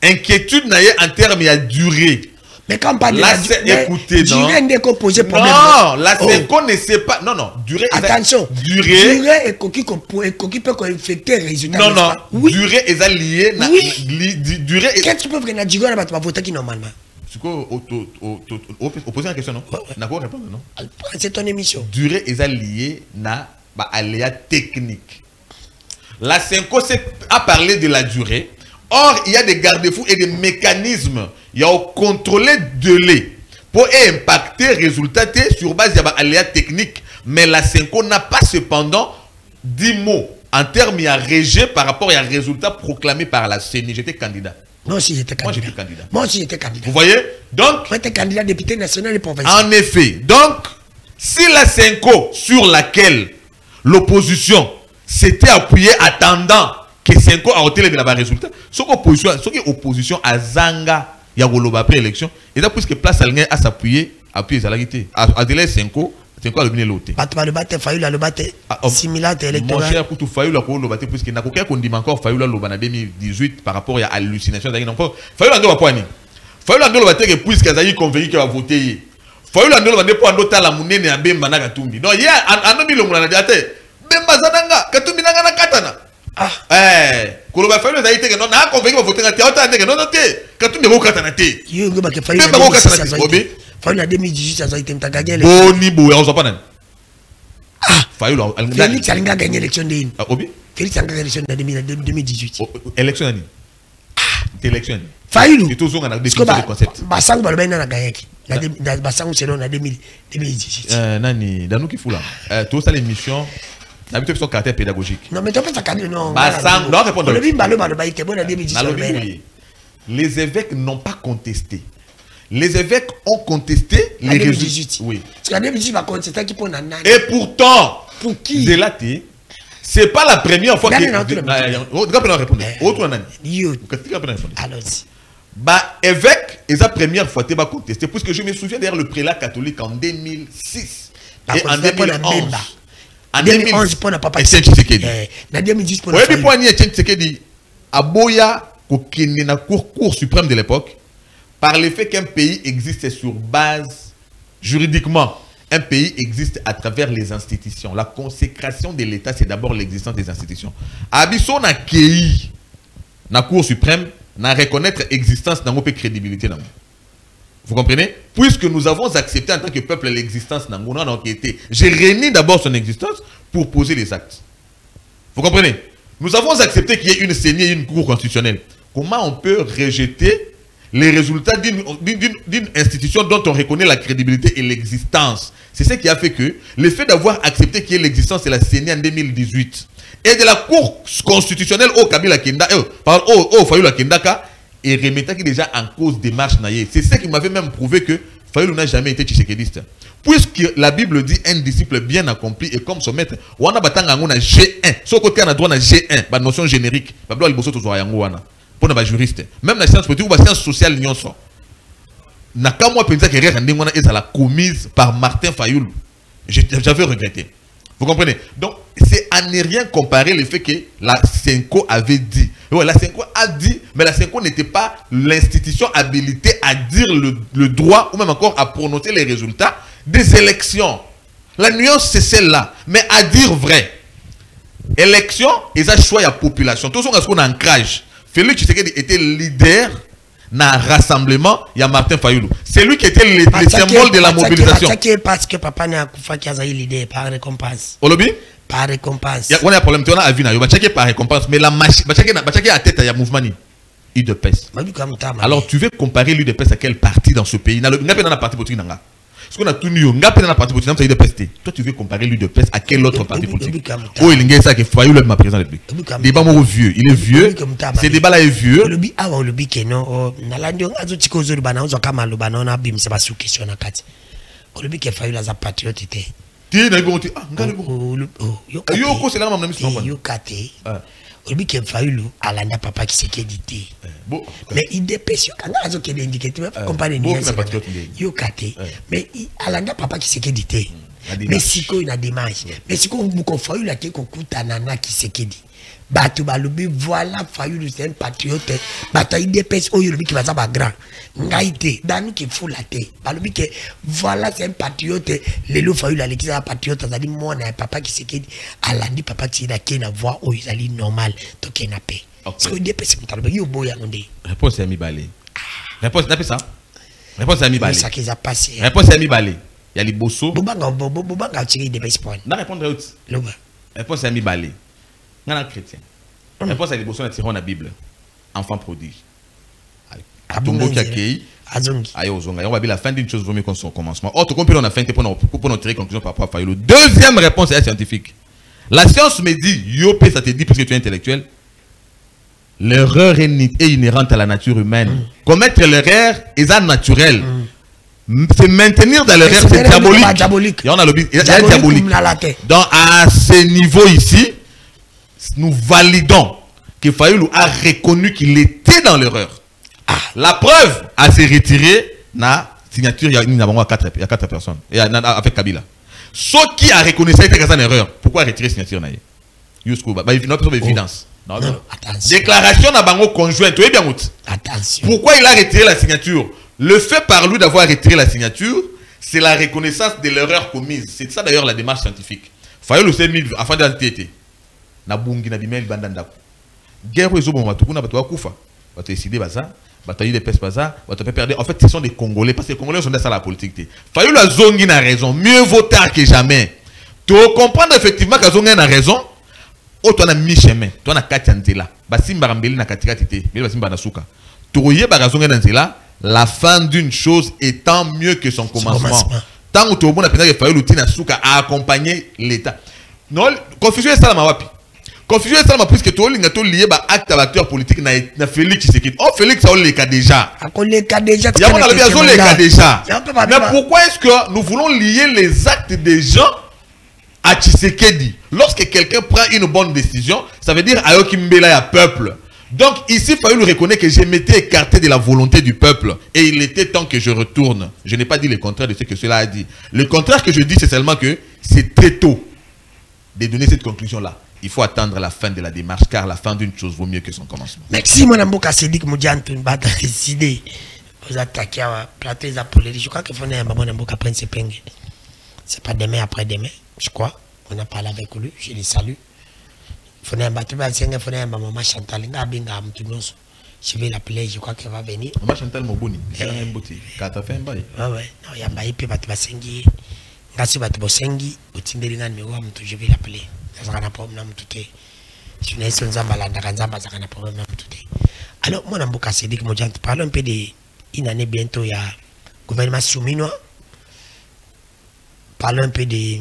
inquiétude en termes de durée. Mais quand on parle de la écoutez, non. Non, la Senko ne sait pas. Non, durée. Attention. Durée et coquille peut infecter les résultats. Non. Oui. Durée est liée. Oui. Durée. Qu'est-ce que tu peux faire? Tu vas voter qui normalement? Poser une question, non? N'a pas répondre, non? C'est ton émission. Durée est liée à aléa technique. La Senko a parlé de la durée. Or, il y a des garde-fous et des mécanismes. Il y a contrôler de l'est pour impacter résultat sur base de aléa technique. Mais la Senko n'a pas cependant 10 mots en termes de rejet par rapport à résultat proclamé par la CENI. J'étais candidat. Moi aussi j'étais candidat. Moi aussi j'étais candidat. Vous voyez? Donc, moi j'étais candidat député national et provincial. En effet. Donc, si la Senko sur laquelle l'opposition s'était appuyée attendant que Senko a obtenu le résultat, ce qui opposition à Zanga, il y a eu après l'élection, et là, puisque place à s'appuyer, appuyer Zalagité, à délai Senko, C'est quoi le bien l'autre? Le batte Fayoula le batte similaire électoral. Mon cher pour tout Fayoula pour le batte puisque n'a aucun qu'on dit encore Fayoula le ban 2018 par rapport à hallucination d'ailleurs encore Fayoula ndo quoi ni? Fayoula ndo le batte que puisque Azaï convaincu qu'il va voter. Fayoula ndo le batte pour ando la munene ya Bemba na Katumbi. Non hier en 2000 on a dit Bemba zananga Katumbi nanga na katana. Koloba Fayoula Azaï que non na convaincu va voter na théâtre que non te Katumbi ko katana te. Yo ngo ba que Fayoula Bemba ko katana te. Fayoula 2018 Azaï te mta gagner. Boni bo on pas nan. Fayoula Félix a gagné l'élection de Obi Félix a gagné l'élection de 2018. Élection ani. Élection. Fayoulou. C'est toujours un définition de concept. Bassang ba na gagné. La Bassang selon la 2018. Nani, dans nous qui fout là. Tout ça l'émission d'habitude son caractère pédagogique. Non mais tu peux pas cadrer non. Bassang, non répondre. Le bimba le ba ite bon en 2018. Les évêques n'ont pas contesté. Les évêques ont contesté les résultats. Oui. Parce qu'en 2018 va contester qui pour nana. Et pourtant, pour qui? Zélaté. C'est pas la première fois que allons-y. Bah évêque, et la première fois tu vas contester puisque je me souviens d'ailleurs le prélat catholique en 2006 et en 2011. En 2011 pour na papa Tshisekedi. Na 2010 pour na. Oui, pour Etienne Tshisekedi aboya kokene na cour suprême de l'époque par le fait qu'un pays existe sur base juridiquement. Un pays existe à travers les institutions. La consécration de l'État, c'est d'abord l'existence des institutions. Abisso na kei na Cour suprême na reconnaître existence na ngopé crédibilité na. Vous comprenez? Puisque nous avons accepté en tant que peuple l'existence na ngona donc été. J'ai réuni d'abord son existence pour poser les actes. Vous comprenez? Nous avons accepté qu'il y ait une CENI et une cour constitutionnelle. Comment on peut rejeter les résultats d'une institution dont on reconnaît la crédibilité et l'existence? C'est ce qui a fait que le fait d'avoir accepté qu'il y ait l'existence de la CENI en 2018 et de la Cour constitutionnelle au Kabila Kenda, au Fayoula Kendaka, et remettant qui déjà en cause des marches naïe. C'est ce qui m'avait même prouvé que Fayoulou n'a jamais été tshisekédiste. Puisque la Bible dit un disciple bien accompli et comme son maître, on a battu un G1. Son côté on a droit à G1, la notion générique. Bablo Alboso to zoyangoana. Pour les juristes. Même la science politique ou la science sociale n'y sont. Na ka moi pensa que rendez-moi est à la commise par Martin Fayoulou. J'avais regretté. Vous comprenez? Donc c'est à ne rien comparer le fait que la Senko avait dit. Ouais, la Senko a dit, mais la Senko n'était pas l'institution habilitée à dire le droit ou même encore à prononcer les résultats des élections. La nuance c'est celle-là, mais à dire vrai. Élection, et ça choix la population. Tout ce qu'on a ancrage. Félix Tshisekedi était leader dans le rassemblement, il y a Martin Fayoulou. C'est lui qui était le symbole de la mobilisation. Parce que papa n'a pas qui a leader par récompense. Olobi? Par récompense. On a un problème, tu as vu, il va checker par récompense, mais la machine, il va checker à tête, il y a mouvement. UDPS. Alors tu veux comparer l'UDPS à quel parti dans ce pays? Il n'y a pas de parti politique. Ce qu'on a tout nu, il n'y a pas de parti politique, c'est l'UDPS. Toi tu veux comparer l'UDPS à quel autre parti politique? Oh, il y a ça qui Fayoulou est ma présent depuis. Débat mon vieux, il est vieux. Ce débat là est vieux. Le bi awa le bi keno nalandio azo chikozo bana uzo kama lo bana na bim se ba sous question na kati. Le bi ke Fayoulou za patriote té. Tu na bon tu ah ngalo. Yo ko c'est là même mission. Yo kate. Le bi ke Fayoulou alanda papa qui Tshisekedi té. Mais il dépêche quand azo ke indiquer tu vas comparer ni. Yo kate. Mais alanda papa qui Tshisekedi té. Mais siko ina démarche. Mais siko mbuko Fayoulou la ke kokutana na Tshisekedi. Batu balubi voilà Fayoulou c'est un patriote. Bataille dépêche au yulubi qui va ça grand. Ngaïté danu qui fout la tête. Balubi que voilà c'est un patriote. Lelo Fayoulou Alexis un patriote. Ça dit moi na papa qui Tshisekedi. Alandi papa qui na kena voix au yali normal. To kena paix. Parce que dépêche mutalubi yo boya ngonde. Réponse à mi balé. Réponse n'a pas ça. Réponse à mi balé. Ça qui a passé. Réponse à mi balé. Il y a les bosso. Bobanga tiré dépêche point. Na répondre à autre. Loba. Réponse à mi balé. Ngana chrétien. Réponse à les bossons tirant la Bible. Enfant prodige. Atombo kakei. Azongi. Ayo ozonga. On va bien la fin d'une chose vaut mieux qu'on son commencement. Or, tu comprends on a fin pour nous tirer conclusion par rapport à Fayoulou. Deuxième réponse est scientifique. La science me dit, yopé ça te dit parce que tu es intellectuel. L'erreur est inhérente à la nature humaine. Commettre l'erreur est naturel. C'est maintenir dans l'erreur, c'est diabolique. Et on a le but, diabolique. Donc à ce niveau ici, nous validons que Fayoulou a reconnu qu'il était dans l'erreur. La preuve à se retirer, na signature, il y a 4 personnes. Et avec Kabila. Ce qui a reconnu ça était une erreur. Pourquoi retirer signature naïe? Jusqu'où bah évidence. Non, déclaration à bango conjointe. Oui bien attention. Pourquoi il a retiré la signature? Le fait par lui d'avoir retiré la signature, c'est la reconnaissance de l'erreur commise. C'est ça d'ailleurs la démarche scientifique. Fayol le sait afin d'identité. Na bungi na bimel bandandako. Guerre aux hommes matukuna batwa kufa. Batwa décider baza, batwa y des pèses baza, batwa peut perdre. En fait, ce sont des Congolais parce que les Congolais sont dans la politique. Fayol la zongi n'a raison. Mieux vaut tard que jamais. Tu comprendre effectivement que zongi n'a raison. Oh, tu as mi-chemin. Tu as Katianzela. Basim Barambeli na Katikatite. Mais Basim Banasuka. Tu as Barazonga Nanzela. La fin d'une chose étant mieux que son commencement. Tant que tu as besoin de faire l'outil Nasuka à accompagner l'État. Non, confusion est ça la wapi. Confusion est ça la puisque tu as lié à acte d'acteur politique na Félix Tshisekedi. Oh, Félix, ça on les cas déjà. On les cas déjà. Il y a les cas déjà. Mais pourquoi est-ce que nous voulons lier les actes des gens à Tshisekedi? Lorsque quelqu'un prend une bonne décision, ça veut dire Ayo Kimbela ya peuple. Donc ici, il fallait lui reconnaître que je m'étais écarté de la volonté du peuple. Et il était temps que je retourne. Je n'ai pas dit le contraire de ce que cela a dit. Le contraire que je dis, c'est seulement que c'est très tôt de donner cette conclusion-là. Il faut attendre la fin de la démarche, car la fin d'une chose vaut mieux que son commencement. Merci, mon amour, Kassédik Moudjantoun, Bata décidé. Vous attaquez à plateau des apolés. Je crois qu'il faut un bon amour qu'après se peigne. C'est pas demain après-demain, je crois. On a parlé avec lui, je les salue. Il faut un bateau, il faut un maman Chantal, je vais l'appeler, je crois qu'elle va venir. Maman Chantal Moboni, c'est un bouti. Quand tu as fait un bail. Ouais, non, il y a un bail, puis tu vas sengi. Quand tu vas te sengi, je vais l'appeler. Ça sera un problème. Je n'ai pas de problème. Alors, moi, je vais parler un peu d'une année bientôt, il y a un gouvernement souminois. Parlons un peu de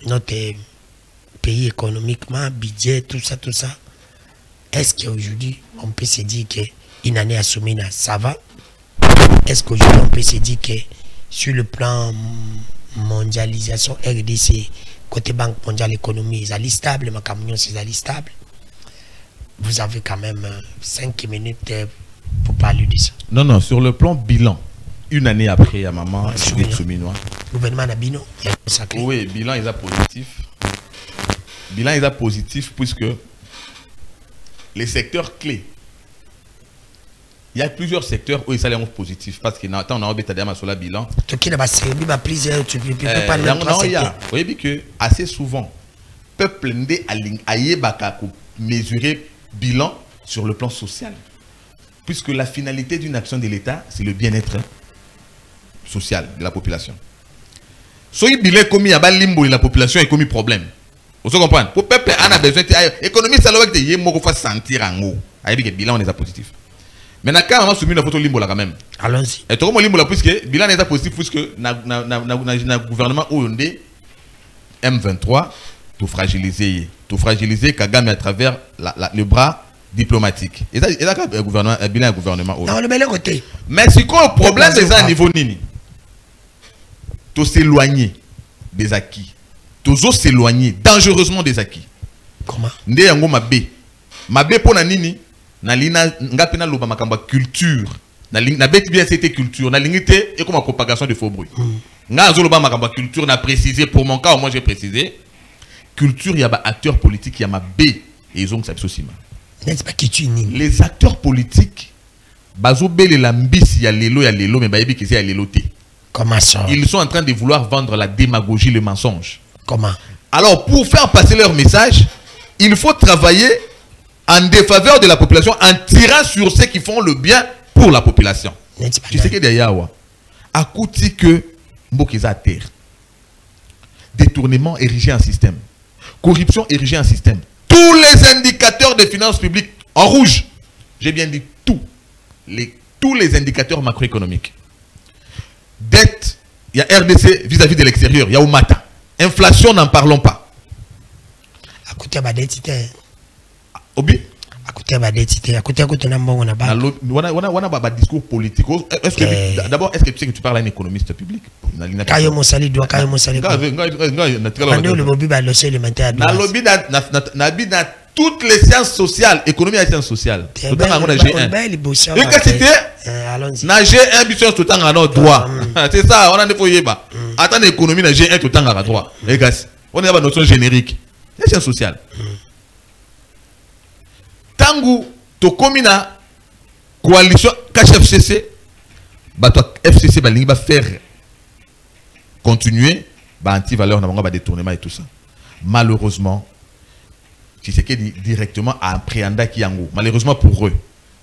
notre pays économiquement, budget, tout ça, tout ça. Est-ce qu'aujourd'hui, on peut se dire qu'une année à Soumina, ça va? Est-ce qu'aujourd'hui, on peut se dire que sur le plan mondialisation, RDC, côté Banque mondiale économie, ils sont stable, ma camion, c'est stable. Vous avez quand même 5 minutes pour parler de ça. Non, sur le plan bilan, une année après, à maman, Souminois. Gouvernement a bilan, oui, bilan est positif. Bilan est positif puisque les secteurs clés, il y a plusieurs secteurs où ils sont positifs parce qu'il y a un bilan. Oui, que assez souvent, le peuple a mesurer bilan sur le plan social. Puisque la finalité d'une action de l'État, c'est le bien-être social de la population. Si le bilan commis à limbo la population est commis problème. Vous comprenez? Pour le peuple, on a besoin de l'économie, ça doit être sentir en haut. Le bilan est positif. Maintenant, quand on a soumis la photo limbo là quand même. Allons-y. Et tout le limbo là, puisque le bilan est positif, puisque le gouvernement OND M23, tout fragiliser Kagame à travers le bras diplomatique. Et ça, le gouvernement, le bilan gouvernement OND. Non, le meilleur côté. Mais c'est quoi le problème des à niveau Nini? Tout s'éloigner des acquis. Toujours s'éloigner dangereusement des acquis. Comment? Ndé yango mabe pour na nini na lina ngapena loba makamba culture na beti bien c'était culture na lingité et comme la propagation de faux bruits. Nga zoloba makamba culture na préciser pour mon cas au moins j'ai précisé culture il y a ba acteurs politiques il y a mabe et ils ont ça sima. N'est-ce pas qui tu ni? Les acteurs politiques bazo bele la mbisi ya lelo mais bayebi ki ya lelo té. Comment ça? Ils sont en train de vouloir vendre la démagogie, le mensonge. Comment? Alors, pour faire passer leur message, il faut travailler en défaveur de la population, en tirant sur ceux qui font le bien pour la population. Tu sais que derrière, à côté que Mbokiza terre, détournement érigé en système, corruption érigée en système, tous les indicateurs de finances publiques en rouge, j'ai bien dit tous les indicateurs macroéconomiques. Dette, il y a RDC vis-à-vis de l'extérieur, il y a Oumata. Inflation, n'en parlons pas. À côté de la dette, Obi? À côté de la dette, à côté de la on a un discours politique. D'abord, est-ce que tu sais que tu parles à un économiste public? Kayo Moussali doit Kayo Moussali. Le lobby va le élémentaire. Na tout toutes les sciences sociales, économie et sciences sociales. Tout le temps, on a G1. Une quantité, na G1, bichon, tout le temps, on a droit. C'est ça, on a des foyers. Attends, l'économie, na G1, tout le temps, on a droit. Les gars, on a une notion générique. C'est sciences sociales. Tangu, to komina, coalition, KFCC, FCC, va faire continuer, anti-valeur, on a détournement et tout ça. Malheureusement, Tshisekedi directement à appréhender Kiango. Malheureusement pour eux,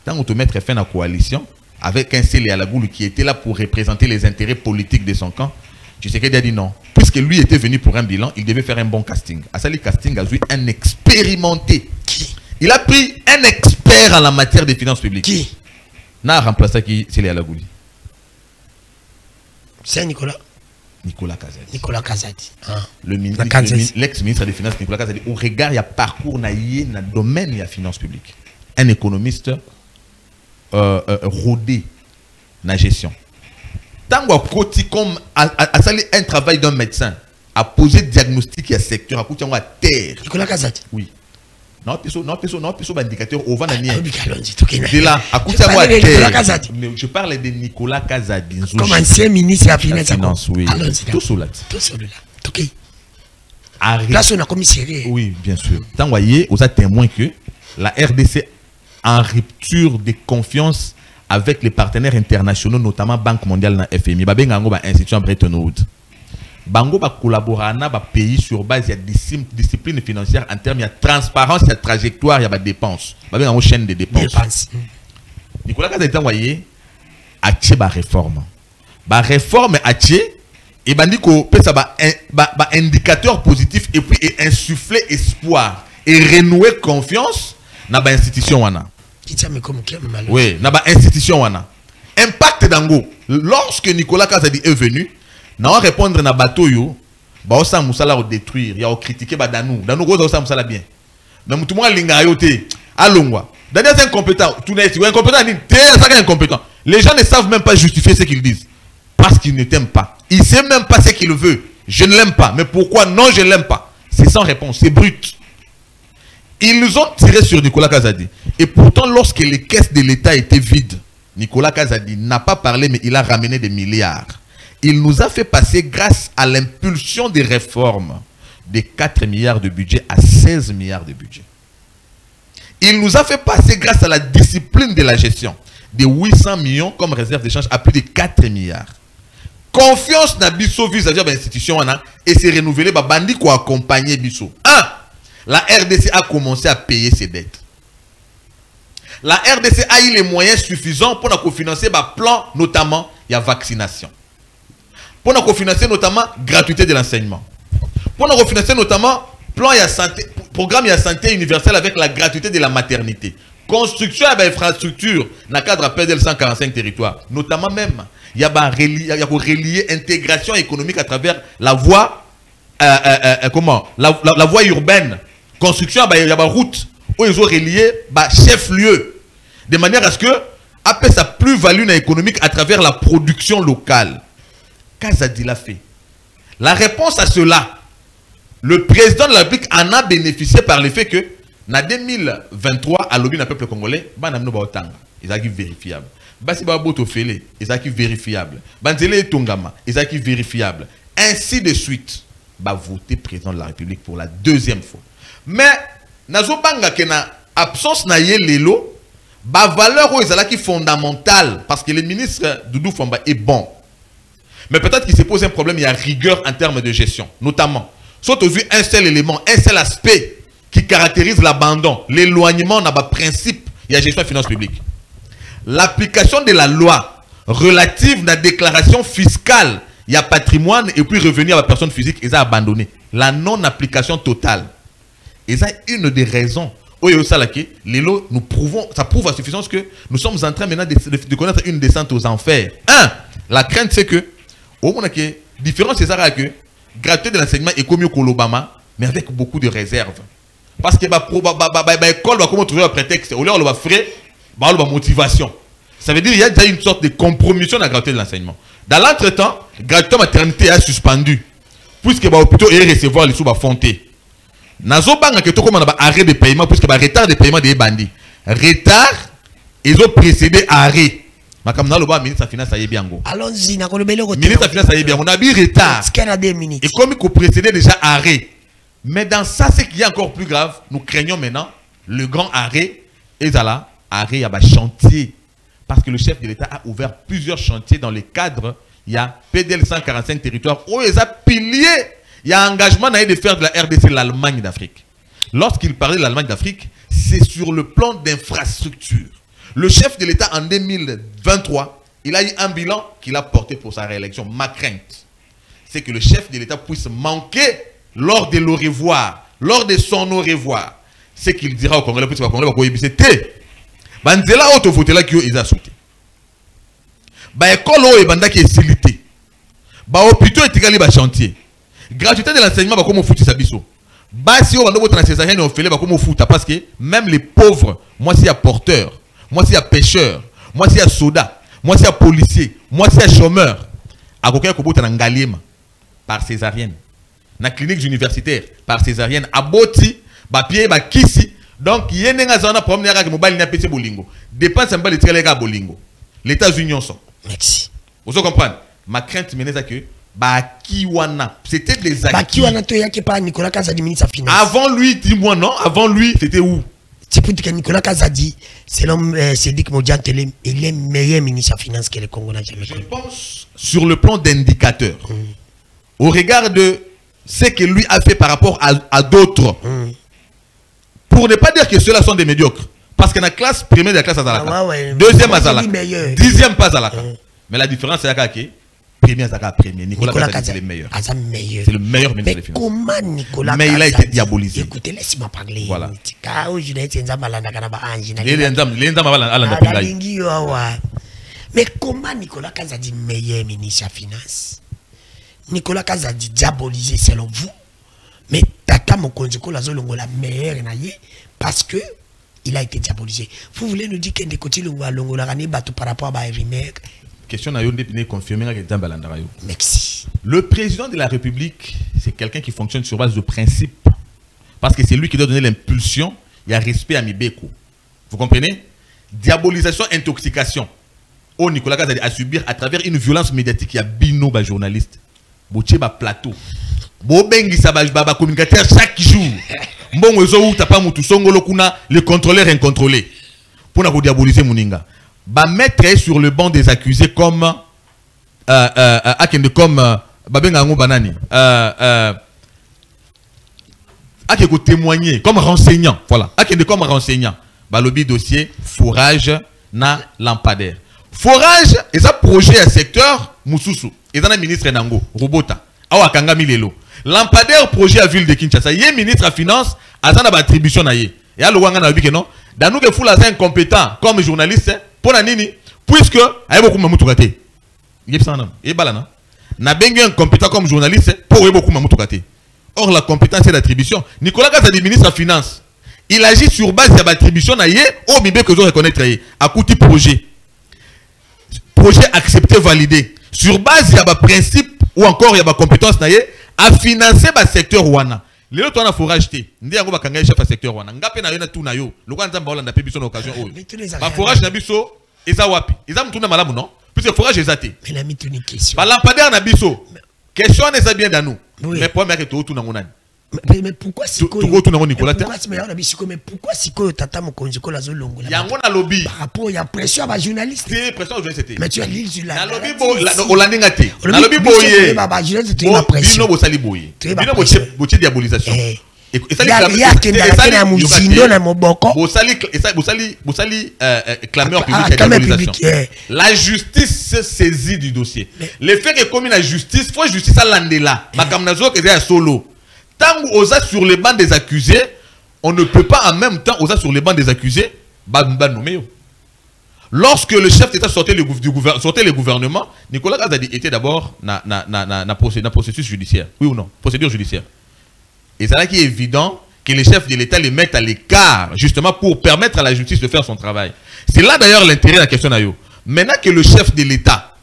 tant qu'on te mettre fin à la coalition avec un Sélé Alagoulou qui était là pour représenter les intérêts politiques de son camp, Tshisekedi a dit non. Puisque lui était venu pour un bilan, il devait faire un bon casting. À ça, le casting a vu un expérimenté. Qui? Il a pris un expert en la matière des finances publiques. Qui? N'a remplacé qui Sélé Alagoulou. C'est Nicolas. Nicolas Kazadi. Nicolas Kazadi. Ah. L'ex-ministre des Finances, Nicolas Kazadi, au regard, il y a parcours dans le domaine de la finance publique. Un économiste rodé dans la gestion. Tant que comme un travail d'un médecin, à poser diagnostic à secteur, à terre. Nicolas Kazadi. Oui. Non, indicateur au vent de là, à je parle de Nicolas Kazadi. Comme ancien ministre de la Finance. Oui. Tout sur là. Ok. Là, on a commissariat. Oui, bien sûr. Tant que vous voyez, vous êtes témoin que la RDC en rupture de confiance avec les partenaires internationaux, notamment Banque mondiale et FMI. Institution Bretton Woods. Bango va collaborer dans un pays sur base de discipline financière en termes de transparence, de trajectoire, il y a des dépenses. Il y a une chaîne de dépenses. Nicolas Kazadi a envoyé à la réforme. La réforme a et un indicateur positif et puis insuffler espoir et renouer confiance dans l'institution. Oui, dans l'institution. Impact d'Ango. Lorsque Nicolas Kazadi est venu, na on répondre na bateau yo ba osa musala o détruire ya o critiquer ba danou ko osa musala bien mais mutu mo linga yo te alongwa Daniel c'est incompétent tout n'est incompétent ni té ça incompétent les gens ne savent même pas justifier ce qu'ils disent parce qu'ils ne t'aiment pas il sait même pas ce qu'il veut je ne l'aime pas mais pourquoi non je ne l'aime pas c'est sans réponse c'est brut ils nous ont tiré sur Nicolas Kazadi et pourtant lorsque les caisses de l'État étaient vides Nicolas Kazadi n'a pas parlé mais il a ramené des milliards. Il nous a fait passer grâce à l'impulsion des réformes de 4 milliards de budget à 16 milliards de budget. Il nous a fait passer grâce à la discipline de la gestion de 800 millions comme réserve d'échange à plus de 4 milliards. Confiance dans Bisso vis-à-vis de l'institution et c'est renouvelé par Bandi qui a accompagné Bisso. 1. La RDC a commencé à payer ses dettes. La RDC a eu les moyens suffisants pour financer le plan, notamment la vaccination. Pour nous financer notamment gratuité de l'enseignement. Pour nous financer notamment plan et santé, programme et santé universelle avec la gratuité de la maternité. Construction et infrastructure dans le cadre de PDL 145 territoires. Notamment même, il y a relier intégration économique à travers la voie la voie urbaine. Construction, il y a route où ils ont relié chef-lieu. De manière à ce que après sa plus-value économique à travers la production locale. Kazadi l'a fait. La réponse à cela, le président de la République en a bénéficié par le fait que, en 2023, à l'objet du peuple congolais, ils sont vérifiables. Basi Baboto Fele, ils sont vérifiables. Banzele Tongama, ils sont vérifiables. Ainsi de suite, va voter président de la République pour la deuxième fois. Mais, nazobanga que na absence na ye lelo, ba valeur où ils sont fondamentale parce que le ministre Doudou Famba est bon. Mais peut-être qu'il se pose un problème, il y a rigueur en termes de gestion. Notamment, soit vu un seul élément, un seul aspect qui caractérise l'abandon, l'éloignement dans le principe, il y a gestion de finances publiques. L'application de la loi relative à la déclaration fiscale, il y a patrimoine et puis revenu à la personne physique, ils ont abandonné. La non-application totale. Et ça, une des raisons. Nous prouvons, ça prouve à suffisance que nous sommes en train maintenant de connaître une descente aux enfers. 1. La crainte, c'est que au moins que différence c'est ça que gratuité de l'enseignement est comme au Obama mais avec beaucoup de réserves parce que l'école va comment trouver un prétexte au lieu on va frais va motivation ça veut dire il y a déjà une sorte de compromission dans la gratuité de l'enseignement dans l'entretemps gratuité maternité est suspendu puisque l'hôpital est recevoir les sous fonté nazobanga que to comme arrêt de paiement puisque ba retard de paiement des bandits. Retard ils ont précédé arrêt. Makamna loba ministre de finance ayebi yango. Allons-y na kolobelo ko. Ministre de finance ayebi yango na bi retard. Et comme il précédé déjà arrêt. Mais dans ça ce qui est encore plus grave, nous craignons maintenant le grand arrêt et là arrêt à chantier parce que le chef de l'État a ouvert plusieurs chantiers dans le cadre il y a PDL 145 territoires où il y a pilier, il y a engagement de faire de la RDC l'Allemagne d'Afrique. Lorsqu'il parlait de l'Allemagne d'Afrique, c'est sur le plan d'infrastructure. Le chef de l'État en 2023, il a eu un bilan qu'il a porté pour sa réélection. Ma crainte, c'est que le chef de l'État puisse manquer lors de le revoir, lors de son au revoir. C'est qu'il dira au Congolais, puisque le Congolais va dire c'était. Banzela auto voté là qui ont sauté. Ba école o ebanda qui est silité. Ba hôpitaux et tigali ba chantier. Gratuité de l'enseignement ba comme foutu sabiso. Ba si on va dans ces agents on fait ba comme fouta parce que même les pauvres, moi si y a porteur, moi si y a pêcheur, moi si y a soda, moi si y a policier, moi si y a chômeur, a kokoya ko bota na ngaliema par césarienne. Na clinique universitaire par césarienne aboti ba pied ba kisi. Donc yenenga zona problème ya ka mobile na pese bolingo. Dépense en bas les tigali ka bolingo. Les États-Unis sont. Merci. Vous comprenez? Ma crainte c'est que Bakiwana, c'était des acquis. Bakiwana to yaki pas Nicolas Kazadi ministre de finance. Avant lui, dis-moi non, avant lui, c'était où? C'est pour dire que Nicolas Kazadi, selon Cédric Modiantele, il est meilleur ministre de finance que le Congo n'a jamais connu. Je pense sur le plan d'indicateur, au regard de ce que lui a fait par rapport à d'autres, pour ne pas dire que ceux-là sont des médiocres. Parce que la classe première de la classe Azalaka, deuxième Azalaka, dixième pas Azalaka. Mais la différence c'est que premier Azalaka premier. Nicolas Kazadi c'est le meilleur. C'est le meilleur ministre des Finances. Comment Nicolas mais il a été diabolisé. Écoutez, laissez-moi parler. Voilà. Mais comment Nicolas Kazadi meilleur ministre des Finances? Nicolas Kazadi diabolisé selon vous? Mais Tata Mokonziko la zolongola meilleur parce que il a été diabolisé. Vous voulez nous dire qu'il y a des côtés par rapport à Rimer? Question n'a pas confirmé que merci. Le président de la République, c'est quelqu'un qui fonctionne sur base de principes. Parce que c'est lui qui doit donner l'impulsion. Il y a respect à Mibeko. Vous comprenez? Diabolisation, intoxication. Oh, Nicolas Kazadi a subir à travers une violence médiatique. Il y a bino ba journaliste. Boche ba plateau. Bobengi sa ba communicateur chaque jour. Bon, le contrôleur incontrôlé. Pour nous diaboliser Mouninga. Ba mettre sur le banc des accusés comme banani. Témoigner comme renseignant. Voilà. Comme renseignant. Ba lobby dossier forage na lampadaire. Forage et ça projet à secteur Moussoussou. Et ça ministre Nango Robota. Awa Kanga Milelo. Lampadaire projet à ville de Kinshasa. Il est ministre à finance, à ça attribution na ye. Et à l'ouanga na que non. Dans nous que fou la incompétent comme journaliste pour la nini puisque aye beaucoup mamoutou kate. Il ça non. Et balana. Na bengue incompétent comme journaliste pour aye beaucoup mamoutou kate. Or la compétence c'est l'attribution. Nicolas Kazadi ministre à finance. Il agit sur base de l'attribution na ye au bibé que je reconnaître ye. À côté projet. Projet accepté validé. Sur base de principe ou encore il y a compétence na ye à financer le secteur wana. Les autres on a forage té. Ndi yango bakanga chef à secteur wana. Ngape na yo na tout na yo. Lokwa nzamba wala na pe biso na occasion oyo. Ba forage na biso eza wapi? Eza mutuna malamu non? Puisque forage ezate. Mais la mituni une question. Ba lampadaire na biso. Question n'est bien dans nous. Mais pour que tout na ngonani. Mais pourquoi si quoi? Mais pourquoi si quoi tata Mokonziko la zolongo là? Yango na lobby. Par rapport il y a pression à journaliste. C'est pression aux journalistes. Mais tu as l'île sur la. Na lobby bo olandinga te. Na lobby boye. Bino bo sali boye. Bino bo diabolisation. Et ça clameur publique. La justice se saisit du dossier. Le fait que comme la justice, faut justice à l'andela. Makamnazo que c'est solo. Tant osa sur les bancs des accusés, on ne peut pas en même temps osa sur les bancs des accusés. Lorsque le chef d'État sortait le gouvernement, Nicolas Kazadi était d'abord dans processus judiciaire. Oui ou non? Procédure judiciaire. Et c'est là qui est évident que les chefs de l'État les mettent à l'écart, justement pour permettre à la justice de faire son travail. C'est là d'ailleurs l'intérêt de la question d'Ayo. Maintenant que le chef de l'État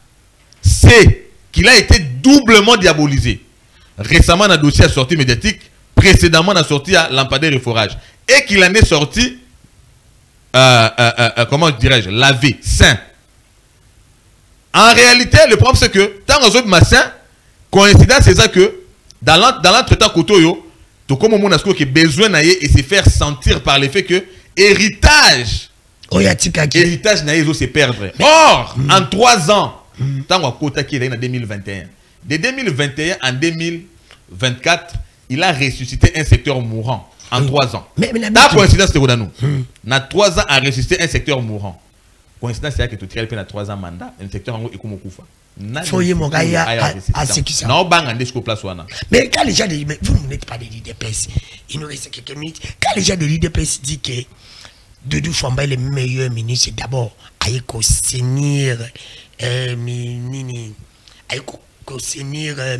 sait qu'il a été doublement diabolisé, récemment, dans le dossier à sortie médiatique, précédemment a sorti à lampadaire et forage et qu'il en est sorti comment dirais-je, lavé, sain. En réalité, le problème c'est que tant que vous êtes sain, coïncidence c'est ça que dans l'entretemps Kotoyo, tout comme on a besoin d'aller et se faire sentir par le fait que héritage naïe se perdre. Or, en 3 ans, tant qu'on Kota qui est en 2021, de 2021 en 2024, il a ressuscité un secteur mourant en 3 ans. La coïncidence c'est que nous, dans 3 ans, a ressuscité un secteur mourant. Coïncidence c'est que tu tires le 3 ans mandat, un secteur en est comme Koufa. Foyer Mogaya à ce qui ça. Non, mais quand les gens de vous n'êtes pas de l'IDPS, il nous reste quelques minutes. Quand les gens de l'IDPS disent que Doudou Famba est le meilleur ministre, d'abord, il faut s'unir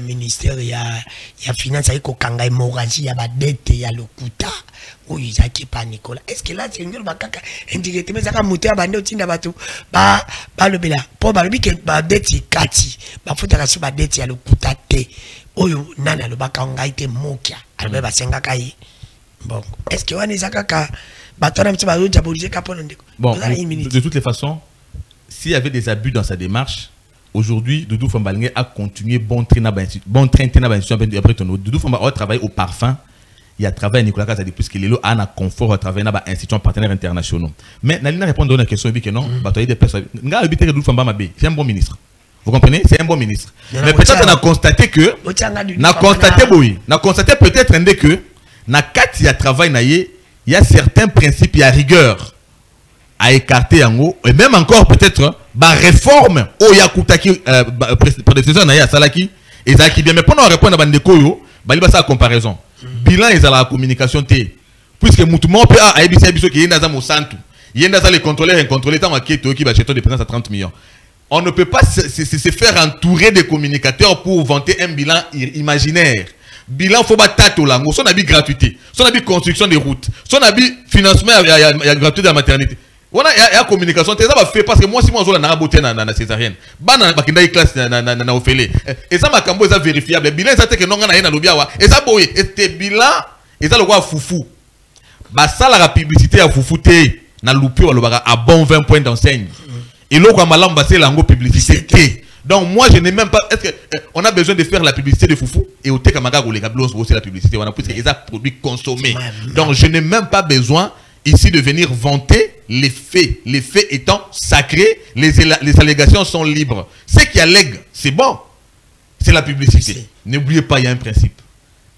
ministère, il y a finance, il y a kanga hémorragie, il y a dette, il y a le kuta. Oui, ça qui pas Nicolas. Est-ce que là c'est une bakaka indirectement ça va monter à bande au bateau ba le bela pour ba le que ba dette kati ba faut la ba dette ya le kuta te oyo nana le bakanga ite mokia albe ba senga kai bon est-ce que on est zakaka ba tona mti ba yo diaboliser kapona ndeko bon de toutes les façons s'il y avait des abus dans sa démarche aujourd'hui Doudou Famba a continué bon train après ton Doudou Famba a travaillé au parfum. Il y a travaillé Nicolas Kazadi puisque les lots a un confort à travailler dans des institutions partenaires internationaux. Mais Nalina répond à une question que non, des personnes. C'est un bon ministre. Vous comprenez? C'est un bon ministre. Mais peut-être on a constaté que, on a constaté peut-être que, dans quatre il y a travail il y a certains principes, il y a rigueur à écarter en haut et même encore peut-être réforme au Yakutaki prédécesseur Naya Salaki et Zaki bien. Mais pendant répondre à Bandekoyo, il sa comparaison. Bilan est à la communication T. Puisque Moutoumon peut à ABC qui est dans mon centre. Il y a dans les contrôleurs incontrôlés tant qui va acheter des présences à 30 millions. On ne peut pas se faire entourer des communicateurs pour vanter un bilan imaginaire. Bilan faut pas tato là. Son habit gratuité, son habit construction des routes, son habit financement il y a gratuité de la maternité. Voilà, il y a communication. Ça va faire parce que moi si moi je n'ai beauté na césarienne. Ba na bakinda classe na ofele. Et ça ma cambo est vérifiable. Bilan ça que non na lobiawa. Et ça boye. Et bilan et ça le quoi foufou. Ba ça la publicité à foufou té na loupé ou à bon 20 points d'enseigne. Et l'autre à malam c'est lango publicité. Donc moi je n'ai même pas. Est-ce que on a besoin de faire la publicité de foufou et au Tekamaga ou les gablos c'est la publicité. On a plus que les produits consommés. Donc je n'ai même pas besoin ici de venir vanter les faits étant sacrés, les allégations sont libres. Ce qui allègue, c'est bon, c'est la publicité. N'oubliez pas, il y a un principe.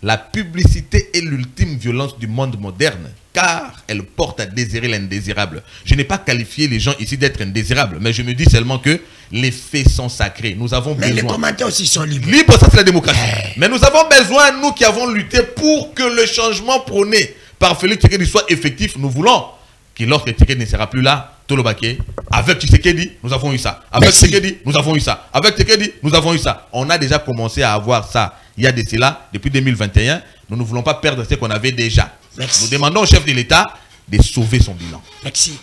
La publicité est l'ultime violence du monde moderne, car elle porte à désirer l'indésirable. Je n'ai pas qualifié les gens ici d'être indésirables, mais je me dis seulement que les faits sont sacrés. Nous avons besoin... Mais les commentaires aussi sont libres. Libre, ça c'est la démocratie. Mais nous avons besoin, nous qui avons lutté pour que le changement prôné par Félix Tshisekedi soit effectif, nous voulons que lorsque Tshisekedi ne sera plus là, Tolobaké, avec Tshisekedi, nous avons eu ça. Avec Tshisekedi, nous avons eu ça. Avec Tshisekedi, nous avons eu ça. On a déjà commencé à avoir ça. Il y a de cela, depuis 2021, nous ne voulons pas perdre ce qu'on avait déjà. Merci. Nous demandons au chef de l'État de sauver son bilan. Merci.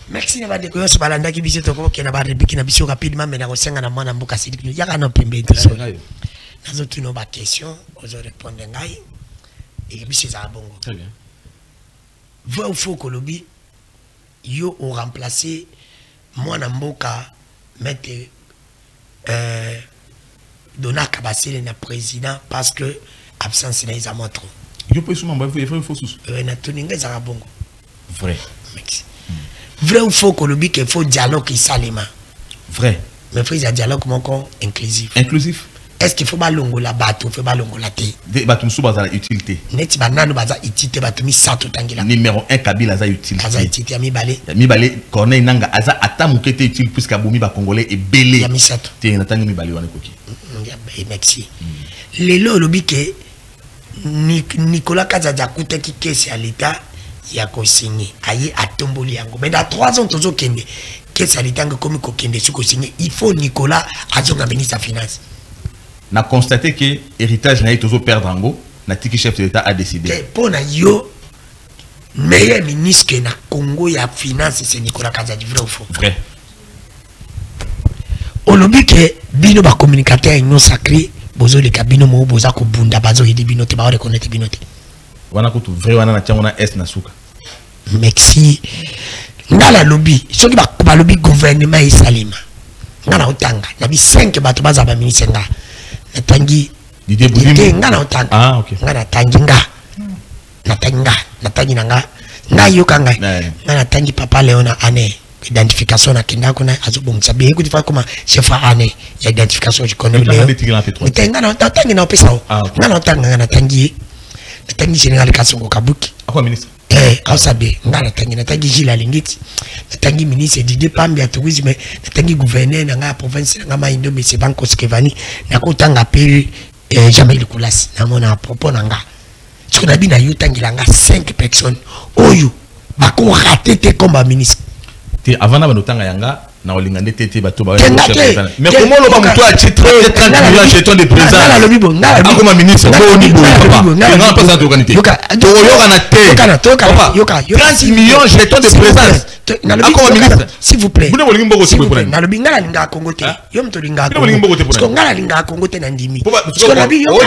Merci na de koyo balanda ki biso toko ke na ba rebiki na biso rapidement mais na kosenga na mwana mboka sidi ya kana pembe to so. Nazo tuno ba question, ozo répondre ngai. Et biso za bongo. Très bien. Vrai ou faux Kolobi yo ont remplacé mwana mboka mettre Dona Kabasele na président parce que absence na isa montre. Yo peux souvent vrai faux sous. Na tuninga za bongo. Vrai. Merci. Vrai ou faux Kolobi qu'il faut dialogue qui salima. Vrai. Mais faut un dialogue comment inclusif. Inclusif. Est-ce qu'il faut balongo la bateau, faut balongo la té. Des bateaux sous bazar utilité. Net banano bazar utilité bateau mi sato tangila. Numéro 1 Kabila za utilité. Aza utilité mi balé. Mi balé Corneille nanga aza atamukete utile puisque abomi ba congolais et belé. Ya mi sato. Té na tangi mi balé wana koki. Merci. Lelo lobi ke Nicolas Kazadi akuta ki kesi à l'état ya ko signé. Aye atomboli yango. Mais dans 3 ans tozo kende. Kesi à l'état comme ko kende su ko signé. Il faut Nicolas azonga ministre de finance. Na constaté que héritage n'a toujours perdre en go, na tiki chef de l'État a décidé. Pour na yo meilleur ministre que na Congo ya finance c'est Nicolas Kazadi, vrai ou faux? Vrai. On oublie que bino ba communicateur non sacré, bozo le kabino mo boza ko bunda bazo yedi bino te ba reconnaître bino te. wana kutu vrai wana na tiango na est na suka merci ngala lobby soki ba lobby gouvernement isalima ngala otanga na bi 5 bato baza ba ministre nga na tangi idée ngala otanga ah ok ngala tangi nga na tangi nga yokanga ngala tangi papa Léona ane identification na kenda kuna azobomisa bien écoute fa comment chef ane ya identification je connais bien ngala tangi na pesa ngala otanga na tangi général Kasongo Kabuki akwa ministre asabe ngala tangi na tangi Gilles Alingiti na tangi ministre Didier Pambi ya tourisme na tangi gouverneur na nga province na Maindo mais c'est Banco Skevani na ko tanga pe jamais le coulas na mona propos na nga tu na bina yo tangi la nga 5 personnes oyo bako raté comme ministre te avant na banotanga yanga na olingande tete bato ba mais comment lo ba muto a titre 30 millions jetons de présence akoma ministre bo ni bo papa nga pas ça organité yoka na te yoka 30 millions jetons de présence akoma ministre s'il vous plaît bune bolingi mboko s'il vous plaît na lobi ngala linga Kongo te yo mto linga Kongo ngala linga Kongo te na ndimi parce na bi yo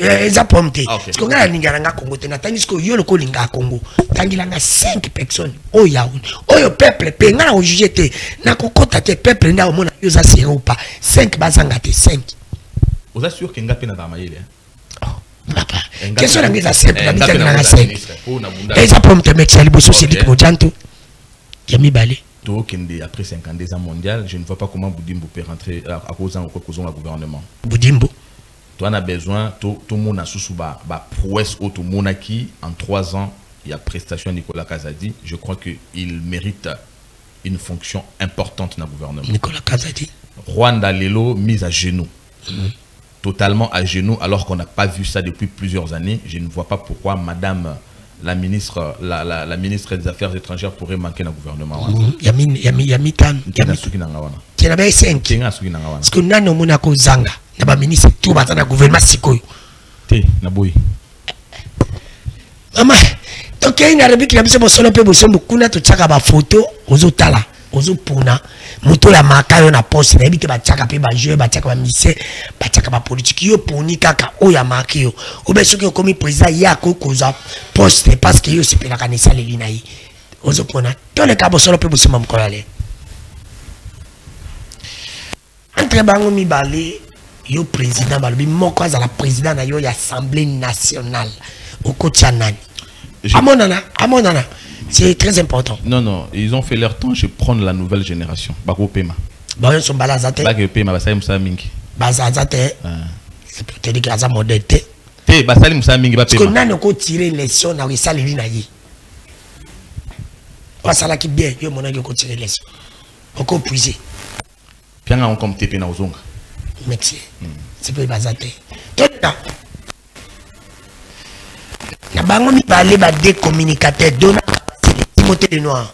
eza pomte parce que ngala linga nga Kongo te na tangi sko yo loko linga Kongo tangi langa 5 personnes oyo peuple pe ngala o juger te na kokota te peuple nda o mona yo za sero pas 5 bazanga te 5 vous êtes sûr que ngape na damayele papa question la mise à simple la mise à simple et ça pour me mettre à liboso c'est dit mojanto yami balé to kende après 52 ans mondial je ne vois pas comment Boudimbo peut rentrer à cause d'un gouvernement Boudimbo toi on a besoin tout monde a sous ba prouesse au tout monde qui en 3 ans il y a prestation Nicolas Kazadi je crois que il mérite une fonction importante dans le gouvernement Nicolas Kazadi Rwanda Lelo mise à genoux totalement à genoux alors qu'on n'a pas vu ça depuis plusieurs années. Je ne vois pas pourquoi madame la ministre la ministre des Affaires étrangères pourrait manquer dans le gouvernement. Yami tam tiena ba 5 parce que nano mona ko zanga na ba ministre tout ba na gouvernement sikoyo te na boy mama donc il na rebi kila biso bosolo pe bosombo kuna to tsaka ba photo ozotala ozopuna moto la makayo na poste na ebite ba tsaka pe ba jouer ba tsaka ba mise ba tsaka ba politique yo poni kaka oya makio obeso ke komi président ya ko koza poste parce que yo sepela kanisa le linayi ozopuna to le kabo solo pe bosoma mkolale entre bango mibale yo président balobi moko azala président na yo ya assemblée nationale okotia nani amonana c'est très important. Non, ils ont fait leur temps. Je prends la nouvelle génération. Bako Pema. Bah, ils sont balazate. Bako Pema, Basali Moussa Mingi. Bazazate. C'est pour te dire qu'il y a modèle. Te, Basali Moussa Mingi, Bako Pema. Parce que nous avons tiré les leçons dans les salles de l'inaïe. Ça là qui bien, yo mon avons tiré les leçons. On peut puiser. Puis on comme TP na Ozonga. Merci. C'est pour bazate. Tout le temps. Na bango mi balé ba des communicateurs dona Timothée de Noir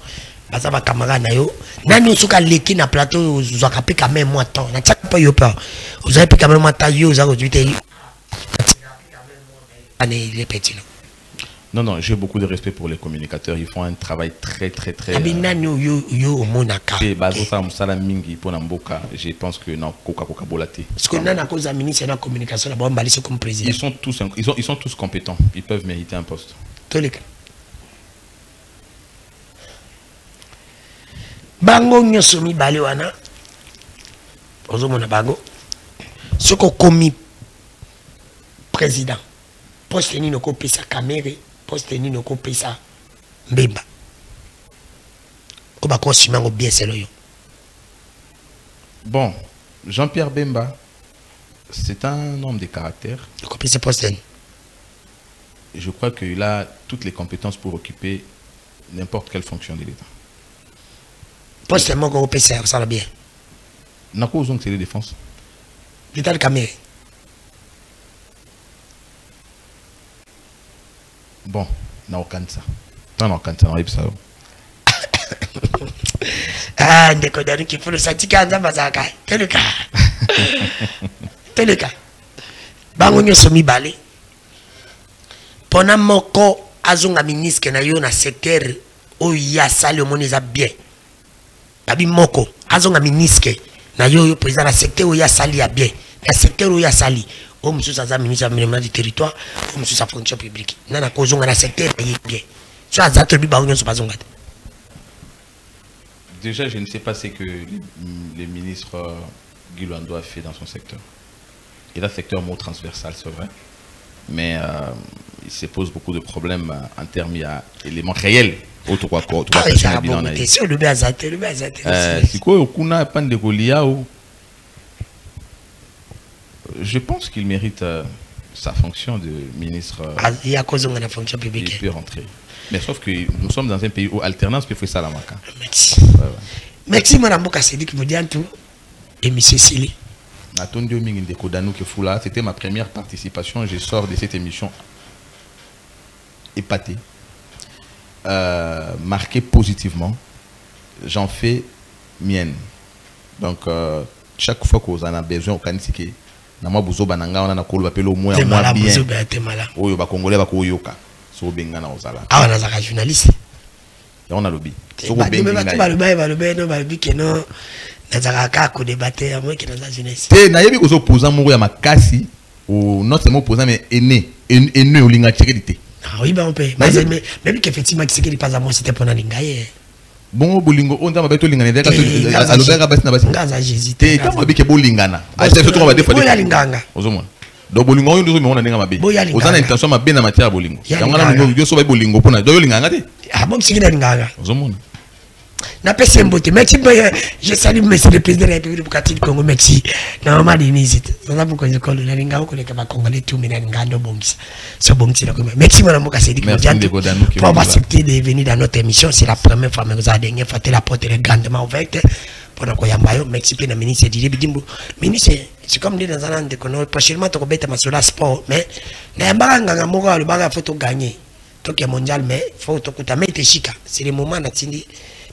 baza ba camarade na yo nani osuka leki na plateau ozwaka pe quand même moi temps na tsaka pa yo pa ozaye pe quand même moi temps yo ozako tuite année les petits non j'ai beaucoup de respect pour les communicateurs ils font un travail très abinani yo monaka et bazo sa musala mingi pour na mboka je pense que na koka bolate parce que nana cause de ministre de la communication là-bas balise comme président ils sont tous compétents ils peuvent mériter un poste tous les cas bango nyoso mibale wana ozomona bango soko komi président poste ni noko pesa caméra poste ni noko pesa mbemba ko ba ko simango bien selo yo bon Jean-Pierre Bemba c'est un homme de caractère ko pesa poste je crois qu'il a toutes les compétences pour occuper n'importe quelle fonction de l'État. Poste mon gros PC, ça va bien. N'a pas besoin de télé défense. L'état de caméra. Bon, n'a aucun ça. Pas aucun ça, n'arrive ça. Ah, des condamnés qui font le syndicat dans Mazaka. Tel le cas. Tel le cas. Bangonyo somi balé. Pendant mon corps, azonga ministre na yo na secteur o ya sali omoniza bien. Babi moko azonga ministre na yo président na secteur o ya sali ya bien. Na secteur o ya sali au monsieur ça ministre aménagement du territoire au monsieur sa fonction publique nana kozonga na secteur bien soit azatri ba union pas zonga. Déjà je ne sais pas ce que les ministres Guy Luando a fait dans son secteur. Il a un secteur mot transversal, c'est vrai, mais il se pose beaucoup de problèmes en termes d'éléments réels. Je pense qu'il mérite sa fonction de ministre. Il peut rentrer. Mais sauf que nous sommes dans un pays où alternance peut faire ça la maca. Merci. Merci, Mme Bokasedik Modiantou et M. Sili. C'était ma première participation. Je sors de cette émission épaté, marqué positivement. J'en fais mienne. Donc, chaque fois qu'on en a besoin, au Kanisike, on a besoin de journaliste. On a lobby. Nazaraka ko débattre à moi qui dans la jeunesse. Té na yebi ko opposant moko ya makasi ou non seulement opposant mais aîné au linga tchekité. Ah oui bah on peut. Mais même qu'effectivement qui c'est qui pas à moi c'était pour na lingaye. Bon bolingo on t'a mabeto lingana ndeka to alobera basi na basi. Ngaza j'hésite. Té quand mabike bolingana. Ah c'est surtout on va défendre. Boya linganga. Ozomona. Donc bolingo on nous on a ndenge mabe. Ozana intention mabe na matière bolingo. Yango na yo so ba bolingo pona do yo linganga té. Ah bon c'est qui na linganga. Ozomona. Merci, je salue monsieur le président de la République du Congo. Merci. Normalement, il n'hésite. C'est ça pourquoi je connais la linga, on connaît que ma Congolais tout, mais la linga, non, bon, c'est bon, c'est là. Merci, madame Bokasedik. Pour accepter de venir dans notre émission. C'est la première fois, mais vous avez dernière fois, la porte est grandement ouverte. Pendant qu'on y a maillot, merci, le ministre Didier Bidimbo. Ministre, c'est comme dit dans un an de Congo, prochainement, tu vas mettre sur la sport, mais, la baranga, le baranga, faut tout gagner. Donc, il y a mondial, mais, faut tout mettre chica. C'est le moment d'atteindre.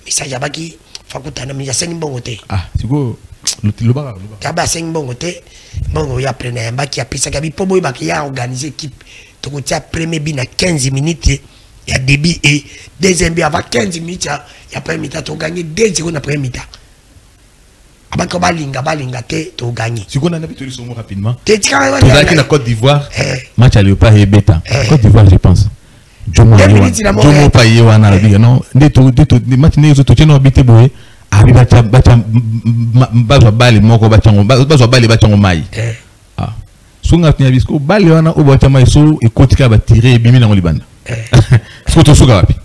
Ça y a pas qui fakutana mais il y a 5 bons côtés. Ah, c'est quoi le bar. Il y a 5 bons côtés. Bon, il y a plein de qui a pris ça qui pour moi qui a organisé équipe. Donc tu as premier bin à 15 minutes, il y a début et deuxième bin avant 15 minutes, il y a premier mi-temps tu gagné 2 secondes après mi-temps. Avant que balinga tu gagné. Si on a l'habitude de rapidement. Tu es en Côte d'Ivoire. Match à Léopard et Beta. Côte d'Ivoire, je pense. Jomo paye wana la biga non de matinée zo tokeno habité boye abi bacha bazo bali moko bachango bazo bali bachango mai ah sunga tnya bisko bali wana o bacha mai so e kotika ba tirer bimi na libanda so to suka wapi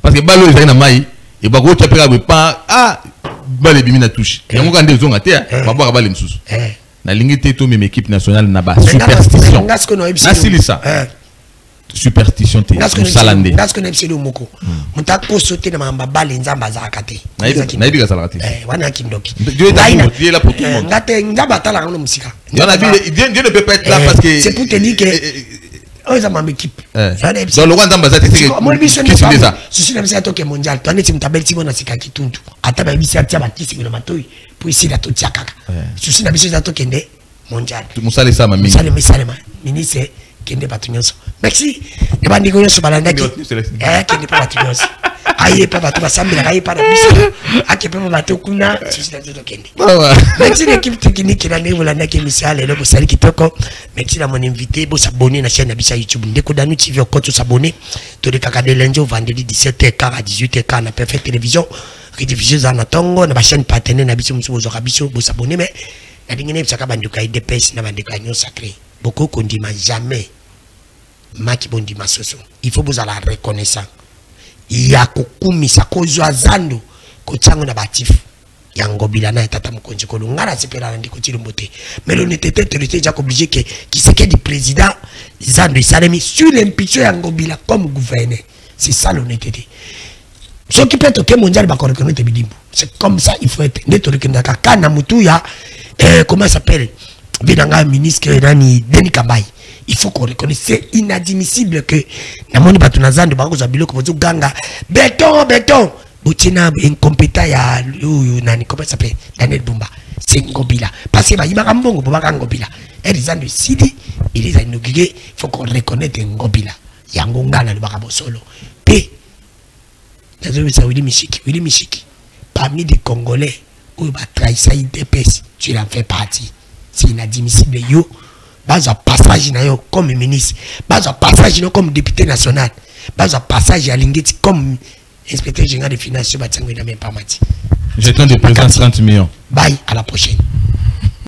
parce que balo ezali na mai e ba ko tapera ba ah bali bimi na touche yango kande zonga te ba ba bali msusu na lingi te to même équipe nationale na ba superstition na silisa superstition te salande parce que nem c'est le moko muta ko sauter na mamba bale nzamba za kate na ibi ka salate wana kindoki Dieu est là pour tout le monde ngate ngaba tala ngolo musika Dieu ne peut pas être là parce que c'est pour te dire que oh ça m'a équipe dans le Rwanda za te qu'est-ce que ça ceci même c'est toke mondial toi ne timtabel timo na sika kituntu ata ba bisi atia batisi na matoi pour ici la totia kaka ceci na biso za tokende mondial musale ça mami musale ministre kende batunyonso merci ne bandiko nyonso balandaki kende pa batunyonso aye pa batu basambela aye pa na biso akepe pa batu kuna susi na toto kende merci l'équipe technique na niveau la ndaki misale le bosali kitoko merci na mon invité bo s'abonner na chaîne na bisa YouTube Ndeko Danu TV au compte s'abonner to de kaka de lundi au vendredi 17h à 18h na Perfect Télévision rediffusion za na tongo na ba chaîne partenaire na biso muso bozo biso bo s'abonner mais na dingene bisaka banduka IDPS na bandika nyo sacré beaucoup qu'on dit jamais maki bondi masoso il faut vous la reconnaissant il y a kokumisa kozwa zando ko tsango na batif ya ngobila na tata mukonzi ko ngara sepela ndiko tilombote mais l'honnêteté te était déjà obligé que qui c'est que du président zando isalemi sur l'impulsion ya ngobila comme gouverneur c'est ça l'honnêteté ce qui peut être que mondial ba reconnaître bidimbu c'est comme ça il faut être netori ndaka kana mutu ya comment ça s'appelle Binanga ministre Nani Denis Kambai. Il faut qu'on reconnaisse, c'est inadmissible que Namoni Batunazan de Bango Zabilo Kozo Ganga béton Botina incompétent ya Nani comment ça s'appelle Daniel Bumba c'est Ngobila parce que Baïba Mbongo Bobaka Ngobila et les gens de Sidi il les a inaugurés il faut qu'on reconnaisse Ngobila Yangongana le Barabo Solo P Willy Michiki parmi des Congolais où il va trahir ça IDPS tu en fais partie c'est inadmissible yo baza passage na yo comme ministre, baza passage na comme député national, baza passage à Lingeti comme inspecteur général des finances, batango na même pas mati. Jeton de présence 30 millions. Bye, à la prochaine.